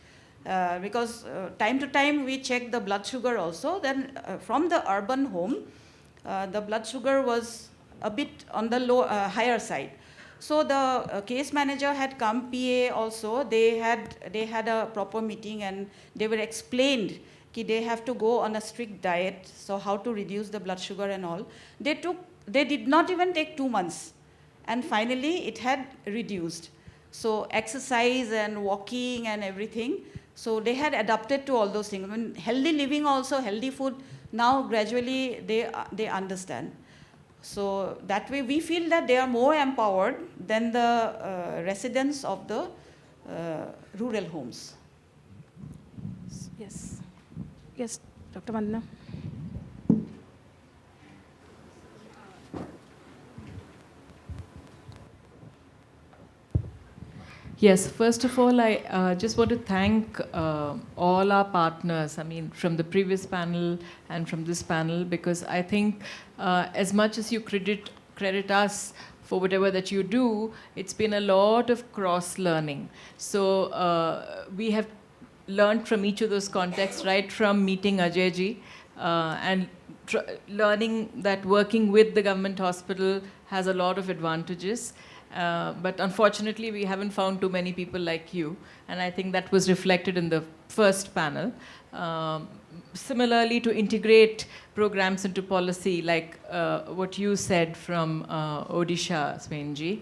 Because time to time we check the blood sugar also. Then from the urban home, the blood sugar was a bit on the higher side. So the case manager had come, PA also. They had a proper meeting, and they were explained that they have to go on a strict diet. So how to reduce the blood sugar and all. They did not even take 2 months, and finally it had reduced. So exercise and walking and everything. So they had adapted to all those things. I mean, healthy living also, healthy food. Now gradually they understand. So that way we feel that they are more empowered than the residents of the rural homes. Yes. Yes, Dr. Vandana. Yes, first of all, I just want to thank all our partners, I mean, from the previous panel and from this panel, because I think as much as you credit us for whatever that you do, it's been a lot of cross-learning. So we have learned from each of those contexts, right from meeting Ajayji and learning that working with the government hospital has a lot of advantages. But unfortunately, we haven't found too many people like you. And I think that was reflected in the first panel. Similarly, to integrate programs into policy, like what you said from Odisha, Swainji.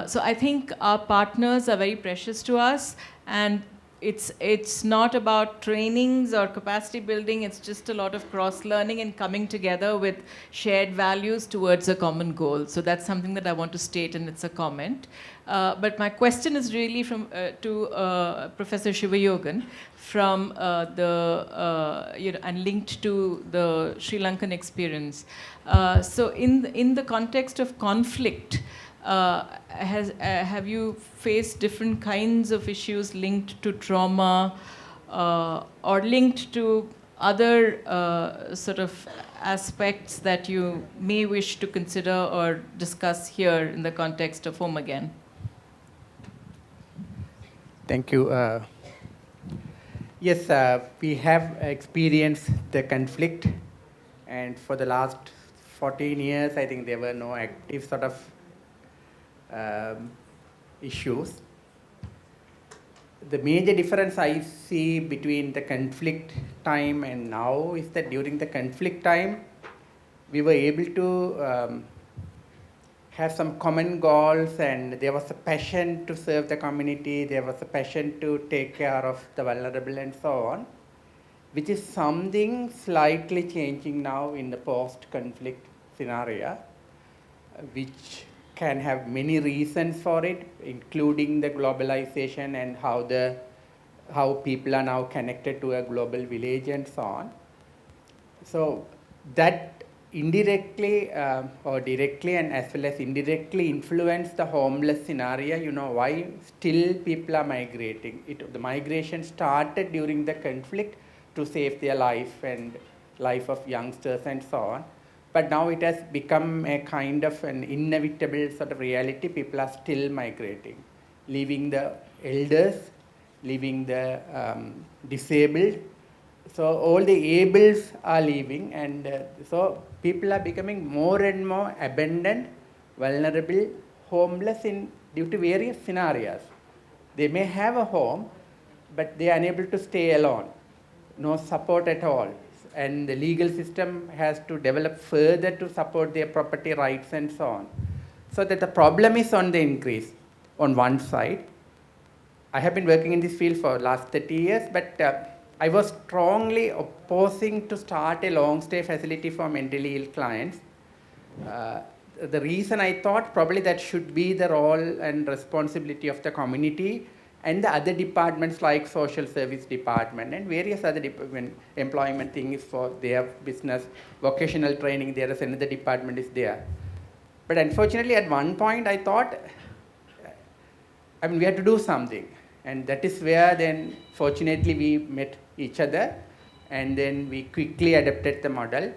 So I think our partners are very precious to us. And it's not about trainings or capacity building, it's just a lot of cross-learning and coming together with shared values towards a common goal. So that's something that I want to state, and it's a comment. But my question is really to Professor Shivayogan from and linked to the Sri Lankan experience. So in the context of conflict, have you faced different kinds of issues linked to trauma or linked to other sort of aspects that you may wish to consider or discuss here in the context of Home Again? Thank you. Yes, we have experienced the conflict, and for the last 14 years, I think there were no active sort of issues. The major difference I see between the conflict time and now is that during the conflict time, we were able to have some common goals, and there was a passion to serve the community, there was a passion to take care of the vulnerable and so on, which is something slightly changing now in the post-conflict scenario, which can have many reasons for it, including the globalization and how people are now connected to a global village and so on. So that indirectly or directly and as well as indirectly influence the homeless scenario. You know why still people are migrating. The migration started during the conflict to save their life and life of youngsters and so on. But now it has become a kind of an inevitable sort of reality. People are still migrating, leaving the elders, leaving the disabled. So all the ables are leaving, and so people are becoming more and more abandoned, vulnerable, homeless due to various scenarios. They may have a home, but they are unable to stay alone, no support at all. And the legal system has to develop further to support their property rights and so on. So that the problem is on the increase on one side. I have been working in this field for the last 30 years, but I was strongly opposing to start a long stay facility for mentally ill clients. The reason I thought probably that should be the role and responsibility of the community and the other departments like social service department and various other department, employment things for their business, vocational training, there is another department is there. But unfortunately at one point I thought, we had to do something. And that is where then fortunately we met each other and then we quickly adapted the model.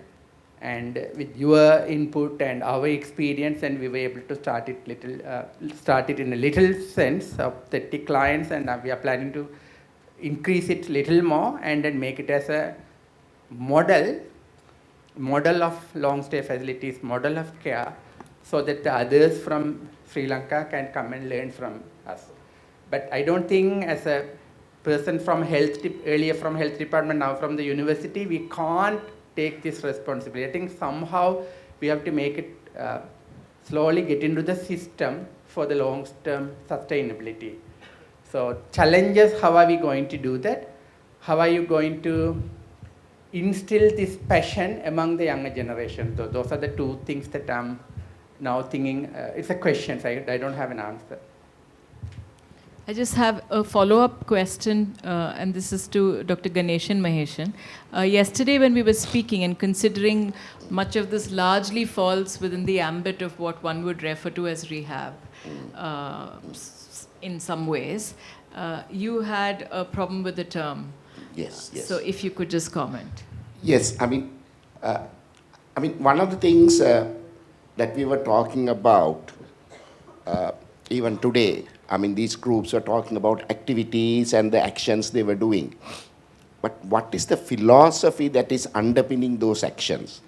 And with your input and our experience, and we were able to start it in a little sense of 30 clients, and we are planning to increase it little more and then make it as a model of long stay facilities, model of care, so that the others from Sri Lanka can come and learn from us. But I don't think as a person from earlier from health department, now from the university, we can't take this responsibility. I think somehow we have to make it slowly get into the system for the long-term sustainability. So challenges, how are we going to do that? How are you going to instill this passion among the younger generation? So those are the two things that I'm now thinking. It's a question, so I don't have an answer. I just have a follow-up question, and this is to Dr. Ganeshan Maheshan. Yesterday when we were speaking and considering much of this largely falls within the ambit of what one would refer to as rehab in some ways, you had a problem with the term. Yes, yes. So if you could just comment. Yes, I mean, one of the things that we were talking about even today, these groups are talking about activities and the actions they were doing. But what is the philosophy that is underpinning those actions?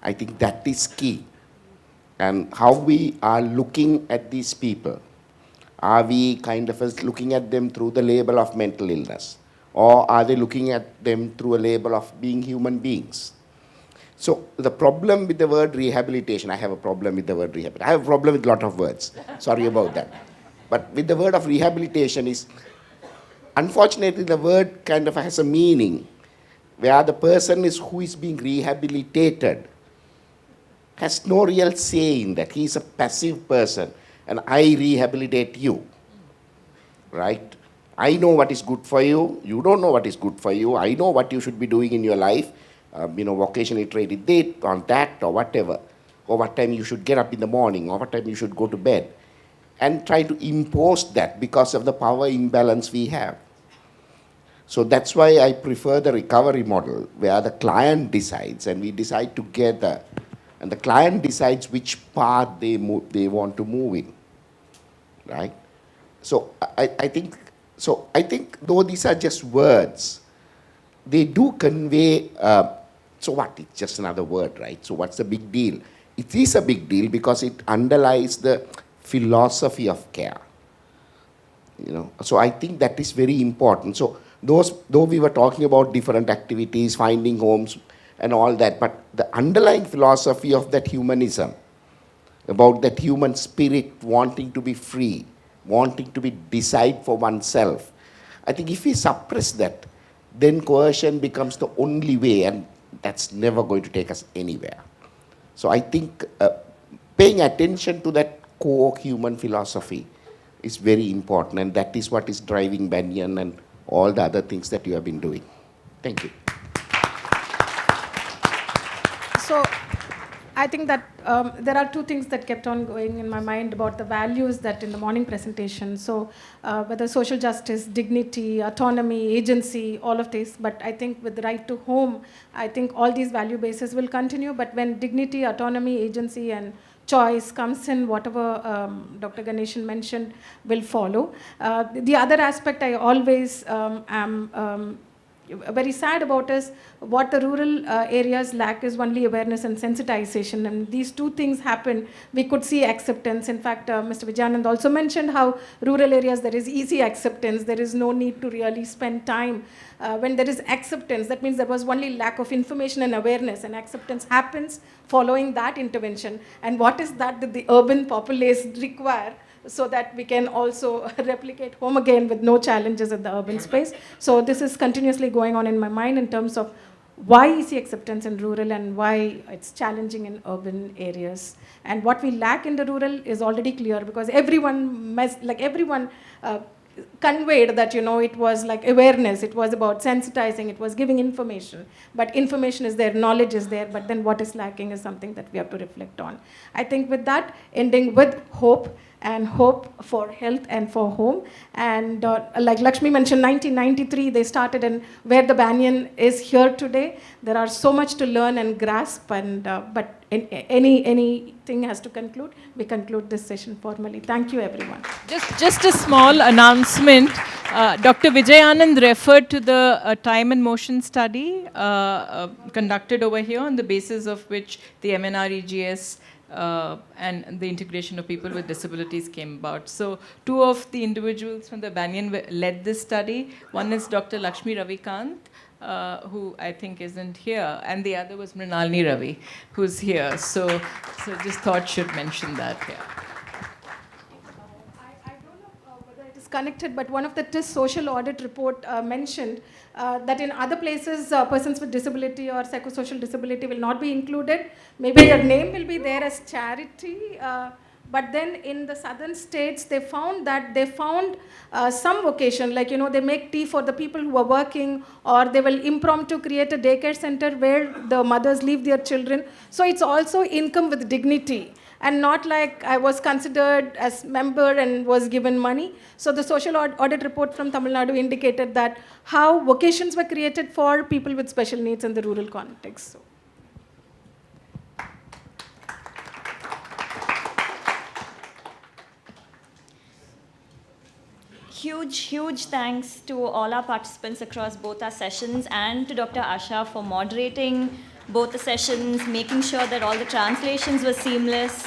I think that is key. And how we are looking at these people. Are we kind of looking at them through the label of mental illness? Or are they looking at them through a label of being human beings? So the problem with the word rehabilitation, I have a problem with the word rehabilitation. I have a problem with a lot of words. Sorry about that. But with the word of rehabilitation is, unfortunately, the word kind of has a meaning where the person who is being rehabilitated has no real say in that. He is a passive person, and I rehabilitate you, right? I know what is good for you. You don't know what is good for you. I know what you should be doing in your life. Vocationally trained this, on that, or whatever. Or what time you should get up in the morning, or what time you should go to bed. And try to impose that because of the power imbalance we have. So that's why I prefer the recovery model where the client decides and we decide together, and the client decides which path they want to move in, right? So I think though these are just words, they do convey, so what, it's just another word, right? So what's the big deal? It is a big deal because it underlies the philosophy of care. So I think that is very important. So though we were talking about different activities, finding homes and all that, but the underlying philosophy of that humanism, about that human spirit wanting to be free, wanting to decide for oneself, I think if we suppress that, then coercion becomes the only way, and that's never going to take us anywhere. So I think paying attention to that core human philosophy is very important, and that is what is driving Banyan and all the other things that you have been doing. Thank you. So I think that there are two things that kept on going in my mind about the values that in the morning presentation. So whether social justice, dignity, autonomy, agency, all of this. But I think with the right to home, I think all these value bases will continue. But when dignity, autonomy, agency, and choice comes in, whatever Dr. Ganeshan mentioned will follow. The other aspect I always am very sad about is what the rural areas lack is only awareness and sensitization. And these two things happen, we could see acceptance. In fact, Mr. Vijayanand also mentioned how rural areas there is easy acceptance. There is no need to really spend time. When there is acceptance, that means there was only lack of information and awareness, and acceptance happens following that intervention. And what is that the urban populace require? so that we can also replicate home again with no challenges in the urban space. So this is continuously going on in my mind in terms of why is the acceptance in rural and why it's challenging in urban areas. And what we lack in the rural is already clear, because everyone conveyed that, it was like awareness, it was about sensitizing, it was giving information. But information is there, knowledge is there, but then what is lacking is something that we have to reflect on. I think with that, ending with hope, and hope for health and for home. And like Lakshmi mentioned, 1993 they started, and where the Banyan is here today, there are so much to learn and grasp. And but anything has to conclude. We conclude this session formally. Thank you, everyone. Just a small announcement. Dr. Vijayanand referred to the time and motion study conducted over here, on the basis of which the MNREGS and the integration of people with disabilities came about. So 2 of the individuals from the Banyan led this study. One is Dr. Lakshmi Ravikant, who I think isn't here, and the other was Mrinalini Ravi, who's here. So just thought should mention that here. I don't know whether it is connected, but one of the TIS social audit report mentioned that in other places, persons with disability or psychosocial disability will not be included. Maybe their name will be there as charity. But then in the southern states, they found some vocation, like, they make tea for the people who are working, or they will impromptu create a daycare center where the mothers leave their children. So it's also income with dignity, and not like I was considered as member and was given money. So the social audit report from Tamil Nadu indicated that how vocations were created for people with special needs in the rural context. So. Huge thanks to all our participants across both our sessions, and to Dr. Asha for moderating both the sessions, making sure that all the translations were seamless.